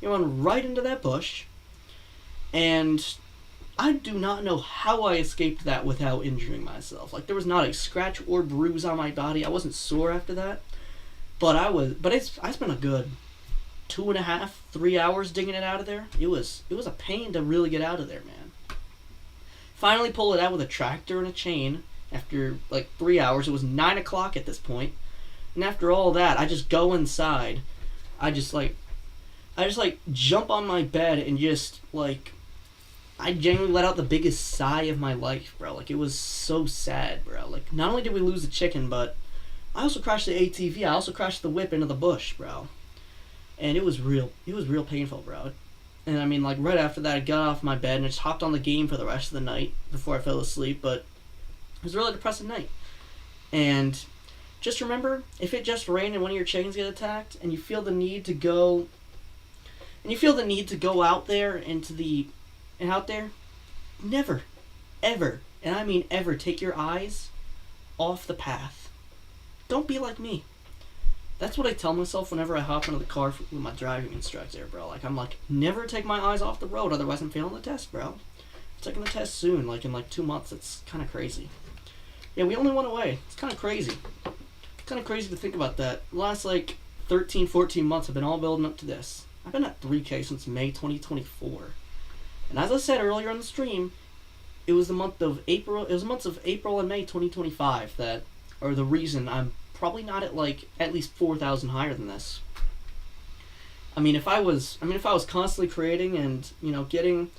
You run right into that bush, and I do not know how I escaped that without injuring myself. Like, there was not a scratch or bruise on my body. I wasn't sore after that. But I spent a good 2.5, 3 hours digging it out of there. It was a pain to really get out of there, man. Finally pull it out with a tractor and a chain after like 3 hours. It was 9 o'clock at this point. And after all that, I just go inside. I just jump on my bed and just like, I genuinely let out the biggest sigh of my life, bro. Like, it was so sad, bro. Like, not only did we lose the chicken, but I also crashed the ATV. I also crashed the whip into the bush, bro. And it was real painful, bro. And I mean, like, right after that, I got off my bed and I just hopped on the game for the rest of the night before I fell asleep. But it was a really depressing night. And just remember, if it just rained and one of your chickens get attacked, and you feel the need to go out there out there, never, ever, and I mean ever, take your eyes off the path. Don't be like me. That's what I tell myself whenever I hop into the car with my driving instructor, bro. Like, I'm like, never take my eyes off the road, otherwise I'm failing the test, bro. I'm taking the test soon, like in like 2 months. It's kind of crazy. Yeah, we only went away. It's kind of crazy. It's kind of crazy to think about that. The last like 13, 14 months have been all building up to this. I've been at 3K since May 2024. And as I said earlier in the stream, it was the months of April and May 2025 that are the reason I'm probably not at like at least 4,000 higher than this. I mean, if I was constantly creating and, you know, getting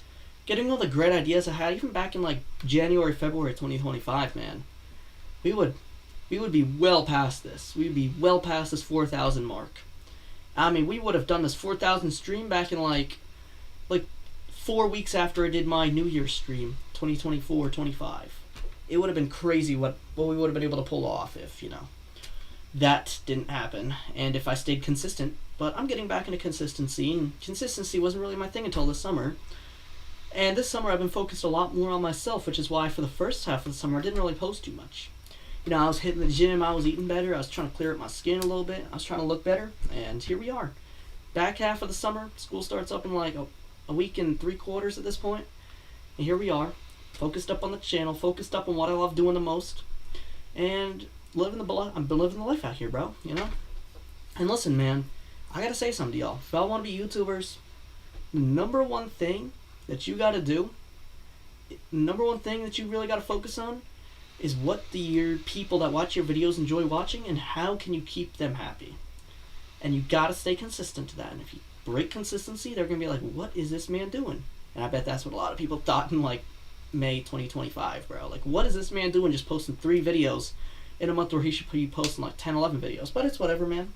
all the great ideas I had even back in like January, February 2025, man, we would be well past this. We'd be well past this 4,000 mark. I mean, we would have done this 4,000 stream back in like 4 weeks after I did my New Year's stream, 2024-25. It would have been crazy what we would have been able to pull off if, you know, that didn't happen. And if I stayed consistent. But I'm getting back into consistency, and consistency wasn't really my thing until this summer. And this summer I've been focused a lot more on myself, which is why for the first half of the summer I didn't really post too much. You know, I was hitting the gym, I was eating better, I was trying to clear up my skin a little bit, I was trying to look better, and here we are. Back half of the summer, school starts up in like a week and 3/4 at this point, and here we are, focused up on the channel, focused up on what I love doing the most, and I've been living the life out here, bro, you know? And listen, man, I gotta say something to y'all. If y'all want to be YouTubers, the number one thing that you gotta do, number one thing that you really gotta focus on is what your people that watch your videos enjoy watching, and how can you keep them happy. And you gotta stay consistent to that. And if you break consistency, they're gonna be like, what is this man doing? And I bet that's what a lot of people thought in like May 2025, bro. Like, what is this man doing just posting 3 videos in a month where he should be posting like 10, 11 videos? But it's whatever, man.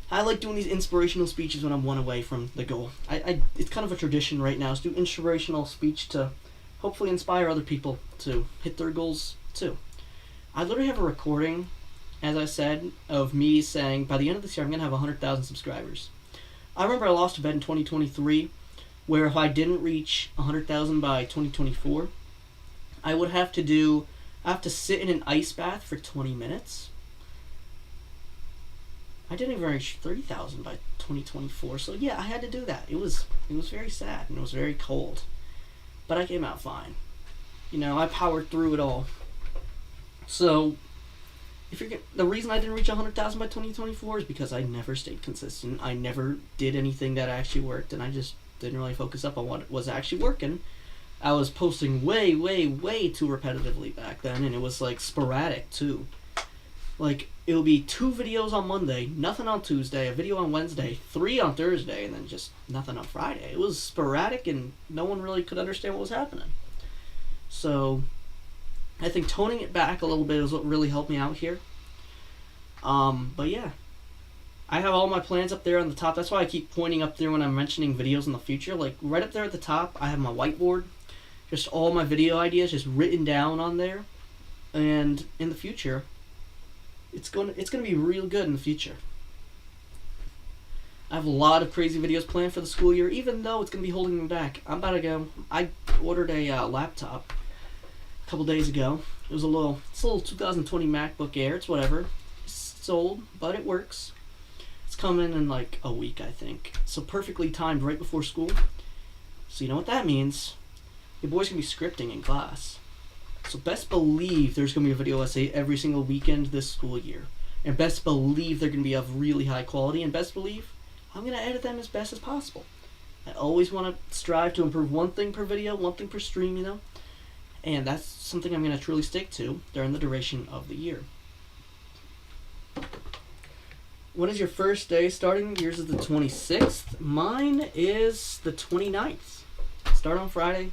I like doing these inspirational speeches when I'm one away from the goal. It's kind of a tradition right now, is do inspirational speech to hopefully inspire other people to hit their goals too. I literally have a recording, as I said, of me saying by the end of this year I'm going to have 100,000 subscribers. I remember I lost a bet in 2023 where if I didn't reach 100,000 by 2024, I would have to do I have to sit in an ice bath for 20 minutes. I didn't even reach 30,000 by 2024, so yeah, I had to do that. It was very sad, and it was very cold. But I came out fine. You know, I powered through it all. So, the reason I didn't reach 100,000 by 2024 is because I never stayed consistent. I never did anything that actually worked, and I just didn't really focus up on what was actually working. I was posting way, way, way too repetitively back then, and it was like sporadic too. Like, it would be 2 videos on Monday, nothing on Tuesday, a video on Wednesday, 3 on Thursday, and then just nothing on Friday. It was sporadic, and no one really could understand what was happening. So, I think toning it back a little bit is what really helped me out here. But yeah. I have all my plans up there on the top. That's why I keep pointing up there when I'm mentioning videos in the future. Like, right up there at the top, I have my whiteboard. Just all my video ideas just written down on there. And in the future, it's gonna be real good in the future. I have a lot of crazy videos planned for the school year, even though it's gonna be holding me back. I'm about to go. I ordered a laptop a couple days ago. It's a little 2020 MacBook Air. It's whatever. It's old, but it works. It's coming in like a week, I think. So perfectly timed right before school. So you know what that means. Your boy's gonna be scripting in class. So best believe there's going to be a video essay every single weekend this school year. And best believe they're going to be of really high quality. And best believe I'm going to edit them as best as possible. I always want to strive to improve one thing per video, one thing per stream, you know. And that's something I'm going to truly stick to during the duration of the year. When is your first day starting? Yours is the 26th. Mine is the 29th. Start on Friday.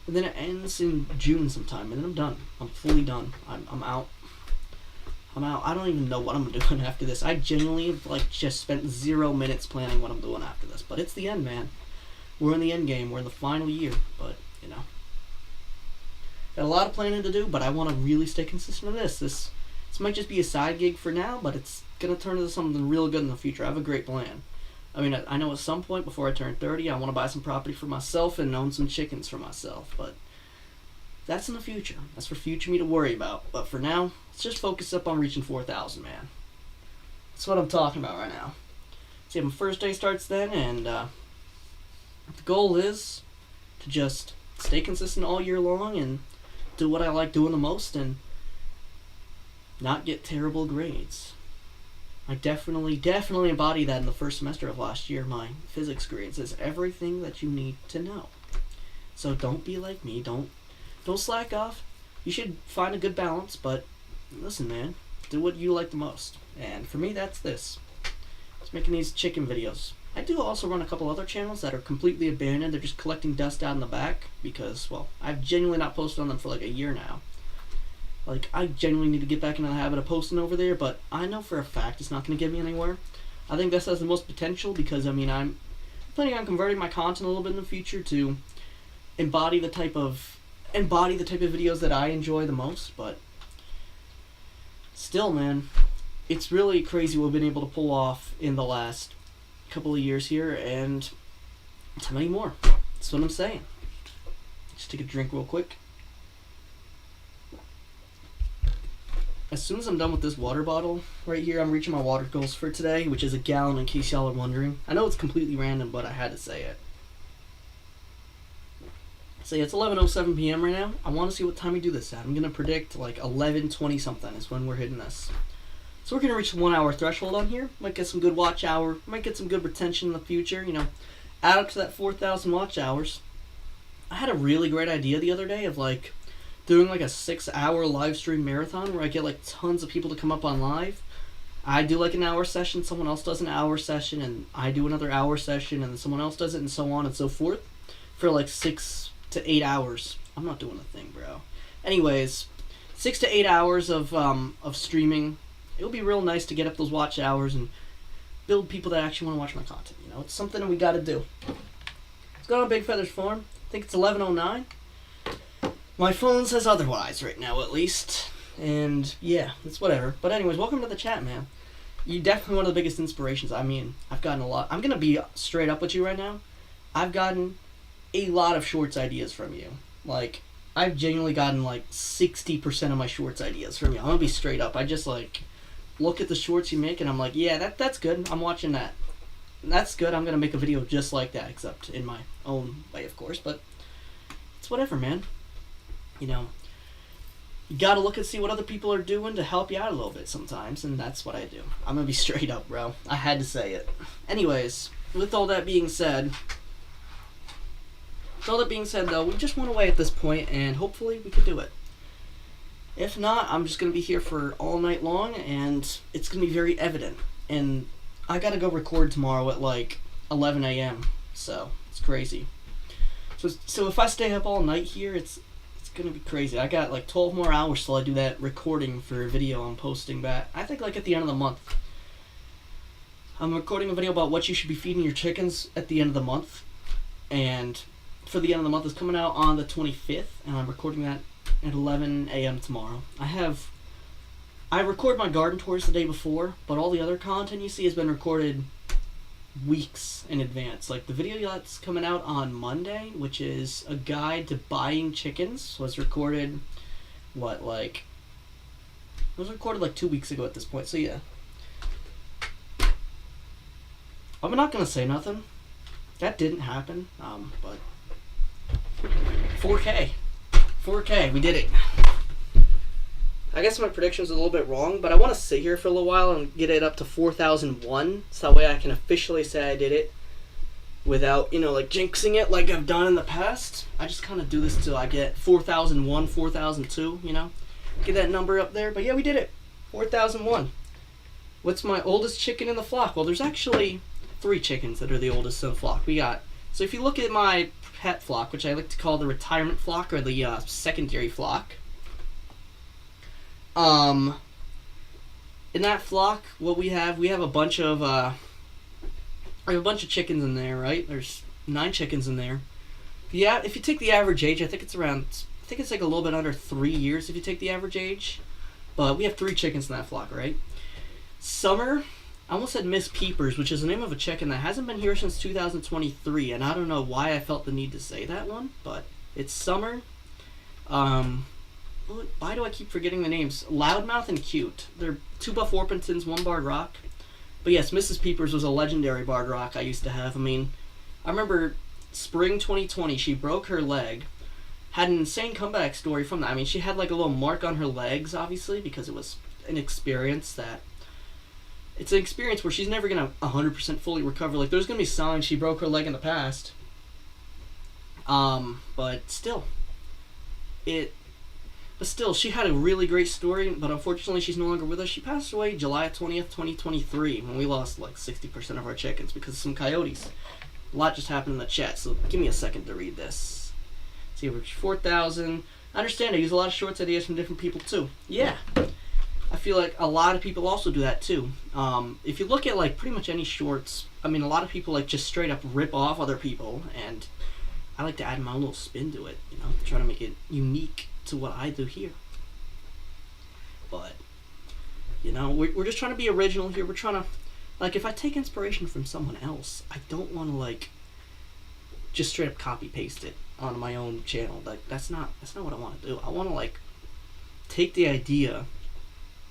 And then it ends in June sometime, and then I'm done. I'm fully done. I'm out. I don't even know what I'm doing after this. I genuinely just spent 0 minutes planning what I'm doing after this. But it's the end, man. We're in the end game. We're in the final year. But, you know. Got a lot of planning to do, but I want to really stay consistent with this. This might just be a side gig for now, but it's going to turn into something real good in the future. I have a great plan. I mean, I know at some point before I turn 30, I want to buy some property for myself and own some chickens for myself. But that's in the future. That's for future me to worry about. But for now, let's just focus up on reaching 4,000, man. That's what I'm talking about right now. See, my first day starts then, and the goal is to just stay consistent all year long and do what I like doing the most and not get terrible grades. I definitely embody that in the first semester of last year. My physics grades is everything that you need to know. So don't be like me. Don't slack off. You should find a good balance, but listen, man, do what you like the most. And for me, that's this. It's making these chicken videos. I do also run a couple other channels that are completely abandoned. They're just collecting dust out in the back because, well, I've genuinely not posted on them for like a year now. Like, I genuinely need to get back into the habit of posting over there, but I know for a fact it's not going to get me anywhere. I think this has the most potential because, I mean, I'm planning on converting my content a little bit in the future to embody the type of videos that I enjoy the most, but still, man, it's really crazy what we've been able to pull off in the last couple of years here, and how many more? That's what I'm saying. Just take a drink real quick. As soon as I'm done with this water bottle right here, I'm reaching my water goals for today, which is a gallon in case y'all are wondering. I know it's completely random, but I had to say it. So yeah, it's 11:07 p.m. right now. I want to see what time we do this at. I'm going to predict like 11:20 something is when we're hitting this. So we're going to reach the 1 hour threshold on here. Might get some good watch hour. Might get some good retention in the future. You know, add up to that 4,000 watch hours. I had a really great idea the other day of like doing like a 6-hour live stream marathon where I get like tons of people to come up on live. I do like an hour session, someone else does an hour session, and I do another hour session, and then someone else does it, and so on and so forth for like 6 to 8 hours. I'm not doing a thing, bro. Anyways, 6 to 8 hours of streaming. It would be real nice to get up those watch hours and build people that actually want to watch my content. You know, it's something that we got to do. Let's go on Big Feathers Farm. I think it's 11:09. My phone says otherwise right now, at least. And yeah, it's whatever. But anyways, welcome to the chat, man. You're definitely one of the biggest inspirations. I mean, I've gotten a lot. I'm going to be straight up with you right now. I've gotten a lot of shorts ideas from you. Like, I've genuinely gotten like 60% of my shorts ideas from you. I'm gonna be straight up. I just like look at the shorts you make and I'm like, yeah, that's good. I'm watching that. That's good. I'm gonna make a video just like that, except in my own way, of course. But it's whatever, man. You know, you gotta look and see what other people are doing to help you out a little bit sometimes, and that's what I do. I'm gonna be straight up, bro. I had to say it. Anyways, with all that being said, though, we just went away at this point, and hopefully we could do it. If not, I'm just gonna be here for all night long, and it's gonna be very evident. And I gotta go record tomorrow at like 11 a.m. So it's crazy. So if I stay up all night here, it's gonna be crazy. I got like 12 more hours till I do that recording for a video I'm posting back. I think like at the end of the month. I'm recording a video about what you should be feeding your chickens at the end of the month, and for the end of the month is coming out on the 25th, and I'm recording that at 11 a.m. tomorrow. I record my garden tours the day before, but all the other content you see has been recorded weeks in advance. Like the video that's coming out on Monday, which is a guide to buying chickens, was recorded like 2 weeks ago at this point. So yeah, I'm not gonna say nothing. That didn't happen. But 4K, we did it. I guess my prediction's a little bit wrong, but I want to sit here for a little while and get it up to 4,001, so that way I can officially say I did it without, like jinxing it like I've done in the past. I just kind of do this till I get 4,001, 4,002, get that number up there. But yeah, we did it. 4,001. What's my oldest chicken in the flock? Well, there's actually 3 chickens that are the oldest in the flock. So if you look at my pet flock, which I like to call the retirement flock or the secondary flock, in that flock, what we have a bunch of chickens in there, right? There's 9 chickens in there. Yeah, if you take the average age, I think it's like a little bit under 3 years if you take the average age. But we have 3 chickens in that flock, right? Summer, I almost said Miss Peepers, which is the name of a chicken that hasn't been here since 2023, and I don't know why I felt the need to say that one, but it's Summer. Why do I keep forgetting the names? Loudmouth and Cute. They're 2 Buff Orpingtons, 1 Barred Rock. But yes, Mrs. Peepers was a legendary Barred Rock I used to have. I remember spring 2020, she broke her leg. Had an insane comeback story from that. She had like a little mark on her legs, obviously, because it was an experience it's an experience where she's never going to 100% fully recover. Like, there's going to be signs she broke her leg in the past. But still, she had a really great story, but unfortunately she's no longer with us. She passed away July 20th, 2023, when we lost like 60% of our chickens because of some coyotes. A lot just happened in the chat, so give me a second to read this. See, we're 4,000. I understand I use a lot of shorts ideas from different people too. Yeah. I feel like a lot of people also do that too. If you look at like pretty much any shorts, a lot of people like just straight up rip off other people, and I like to add my own little spin to it, try to make it unique to what I do here. But we're just trying to be original here. We're trying to, like, if I take inspiration from someone else, I don't want to like just straight up copy paste it on my own channel. Like that's not what I want to do. I want to like take the idea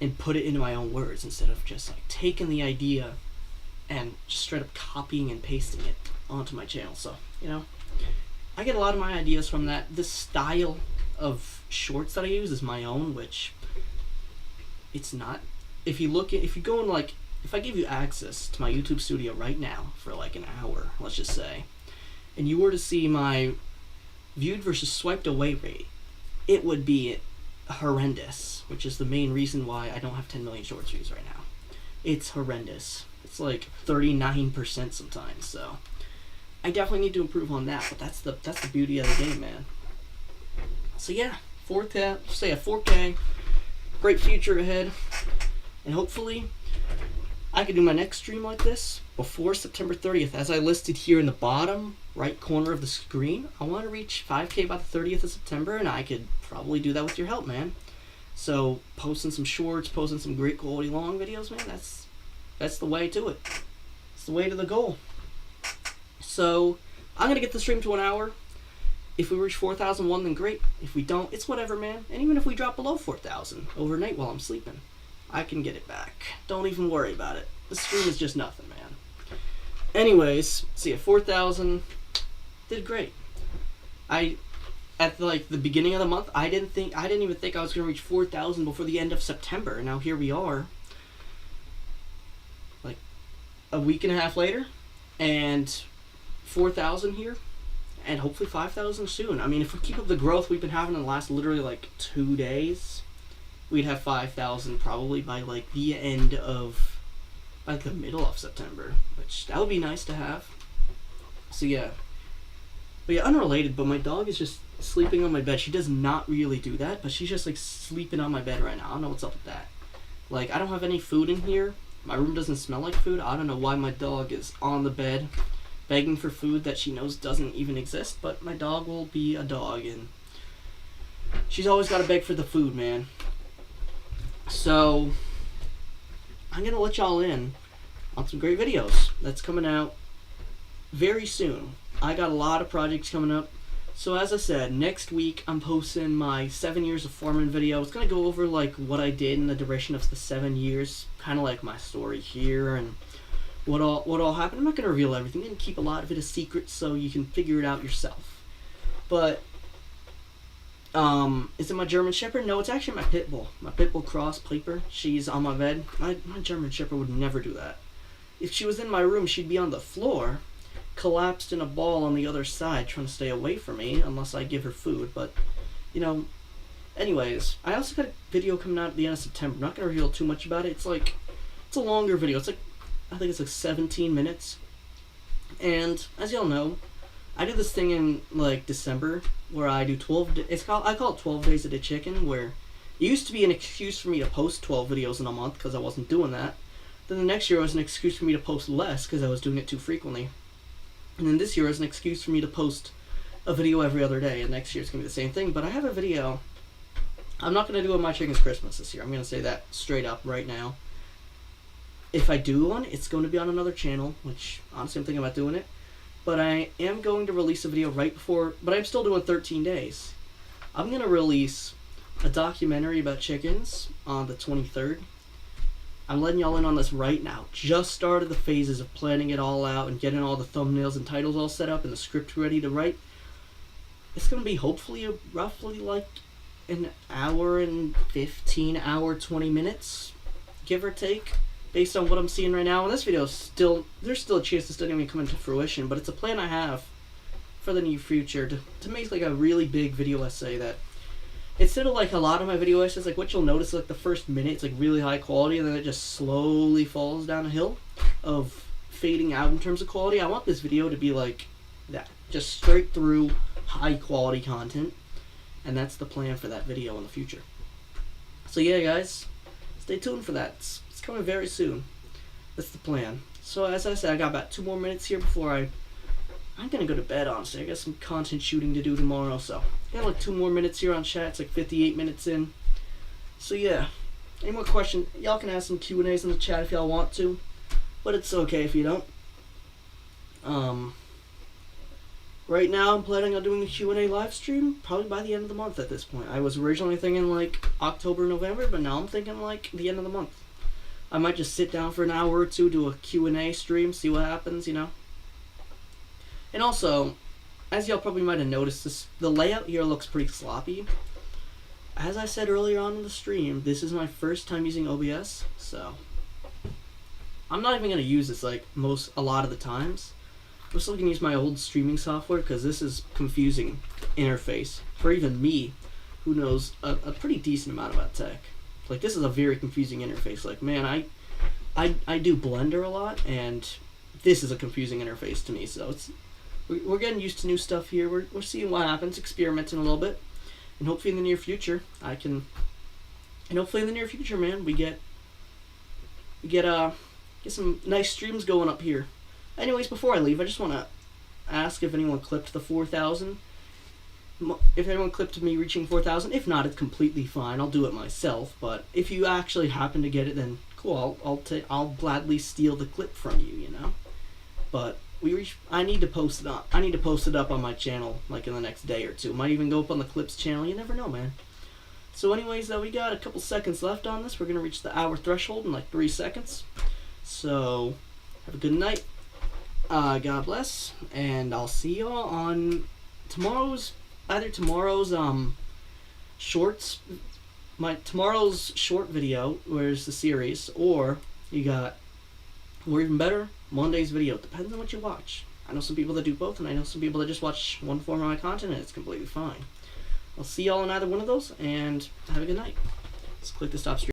and put it into my own words instead of just like taking the idea and just straight up copying and pasting it onto my channel. So I get a lot of my ideas from that. This style of shorts that I use is my own, which it's not. If you if I give you access to my YouTube studio right now for like an hour, let's just say, and you were to see my viewed versus swiped away rate, it would be horrendous, which is the main reason why I don't have 10 million shorts views right now. It's horrendous. It's like 39% sometimes, so I definitely need to improve on that, but that's the beauty of the game, man. So yeah, 4K, great future ahead, and hopefully I can do my next stream like this before September 30th. As I listed here in the bottom right corner of the screen, I want to reach 5K by the 30th of September, and I could probably do that with your help, man. So posting some shorts, posting some great quality long videos, man, that's the way to it. It's the way to the goal. So I'm going to get the stream to an hour. If we reach 4,001, then great. If we don't, it's whatever, man. And even if we drop below 4,000 overnight while I'm sleeping, I can get it back. Don't even worry about it. The stream is just nothing, man. Anyways, see, at 4,000, did great. At like the beginning of the month, I didn't even think I was gonna reach 4,000 before the end of September. And now here we are, like a week and a half later, and 4,000 here, and hopefully 5,000 soon. I mean, if we keep up the growth we've been having in the last literally like 2 days, we'd have 5,000 probably by like by the middle of September, which that would be nice to have. So yeah. But yeah, unrelated, but my dog is just sleeping on my bed. She does not really do that, but she's just like sleeping on my bed right now. I don't know what's up with that. Like, I don't have any food in here. My room doesn't smell like food. I don't know why my dog is on the bed begging for food that she knows doesn't even exist, but my dog will be a dog, and she's always got to beg for the food, man. So, I'm going to let y'all in on some great videos that's coming out very soon. I got a lot of projects coming up. So as I said, next week I'm posting my 7 years of farming video. It's going to go over like what I did in the duration of the 7 years, kind of like my story here and what all happened. I'm not going to reveal everything. I'm going to keep a lot of it a secret so you can figure it out yourself. But is it my German Shepherd? No, it's actually my pit bull. My pit bull cross, Piper. She's on my bed. My German Shepherd would never do that. If she was in my room, she'd be on the floor, collapsed in a ball on the other side, trying to stay away from me unless I give her food. But, you know, anyways, I also got a video coming out at the end of September. I'm not going to reveal too much about it. It's a longer video. I think it's like 17 minutes. And as y'all know, I did this thing in like December where I do I call it 12 days of the chicken, where it used to be an excuse for me to post 12 videos in a month because I wasn't doing that. Then the next year was an excuse for me to post less because I was doing it too frequently. And then this year is an excuse for me to post a video every other day, and next year it's going to be the same thing. But I have a video. I'm not going to do a My Chicken's Christmas this year. I'm going to say that straight up right now. If I do one, it's going to be on another channel, which honestly I'm thinking about doing it. But I am going to release a video right before, but I'm still doing 13 days. I'm going to release a documentary about chickens on the 23rd. I'm letting y'all in on this right now. Just started the phases of planning it all out and getting all the thumbnails and titles all set up and the script ready to write. It's going to be hopefully roughly like an hour and 15, 20 minutes, give or take, based on what I'm seeing right now. And this video is there's still a chance this doesn't even come into fruition, but it's a plan I have for the near future to make like a really big video essay that, instead of like a lot of my video essays, like what you'll notice, like the first minute it's like really high quality and then it just slowly falls down a hill of fading out in terms of quality. I want this video to be like that, just straight through high quality content, and that's the plan for that video in the future. So yeah, guys, stay tuned for that. It's coming very soon. That's the plan. So as I said, I got about 2 more minutes here before I'm gonna go to bed, honestly. I got some content shooting to do tomorrow, so I got like 2 more minutes here on chat. It's like 58 minutes in. So yeah, any more questions? Y'all can ask some Q&As in the chat if y'all want to, but it's okay if you don't. Right now I'm planning on doing a Q&A live stream probably by the end of the month at this point. I was originally thinking like October, November, but now I'm thinking like the end of the month. I might just sit down for an hour or two, do a Q&A stream, see what happens, you know. And also, as y'all probably might have noticed, the layout here looks pretty sloppy. As I said earlier on in the stream, this is my first time using OBS, so I'm not even going to use this like a lot of the times. I'm still going to use my old streaming software because this is confusing interface for even me, who knows a pretty decent amount about tech. Like, this is a very confusing interface. Like, man, I do Blender a lot, and this is a confusing interface to me. So we're getting used to new stuff here. We're seeing what happens, experimenting a little bit, and hopefully in the near future man, we get some nice streams going up here. Anyways, before I leave, I just want to ask if anyone clipped the 4,000. If anyone clipped me reaching 4,000, if not, it's completely fine. I'll do it myself. But if you actually happen to get it, then cool. I'll gladly steal the clip from you, you know. But I need to post it up. I need to post it up on my channel like in the next day or two. Might even go up on the Clips channel. You never know, man. So anyways, we got a couple seconds left on this. We're gonna reach the hour threshold in like 3 seconds. So have a good night. God bless, and I'll see y'all on tomorrow's shorts. Tomorrow's short video, where's the series, or even better, Monday's video. Depends on what you watch. I know some people that do both, and I know some people that just watch one form of my content, and it's completely fine. I'll see y'all on either one of those, and have a good night. Let's click the stop stream.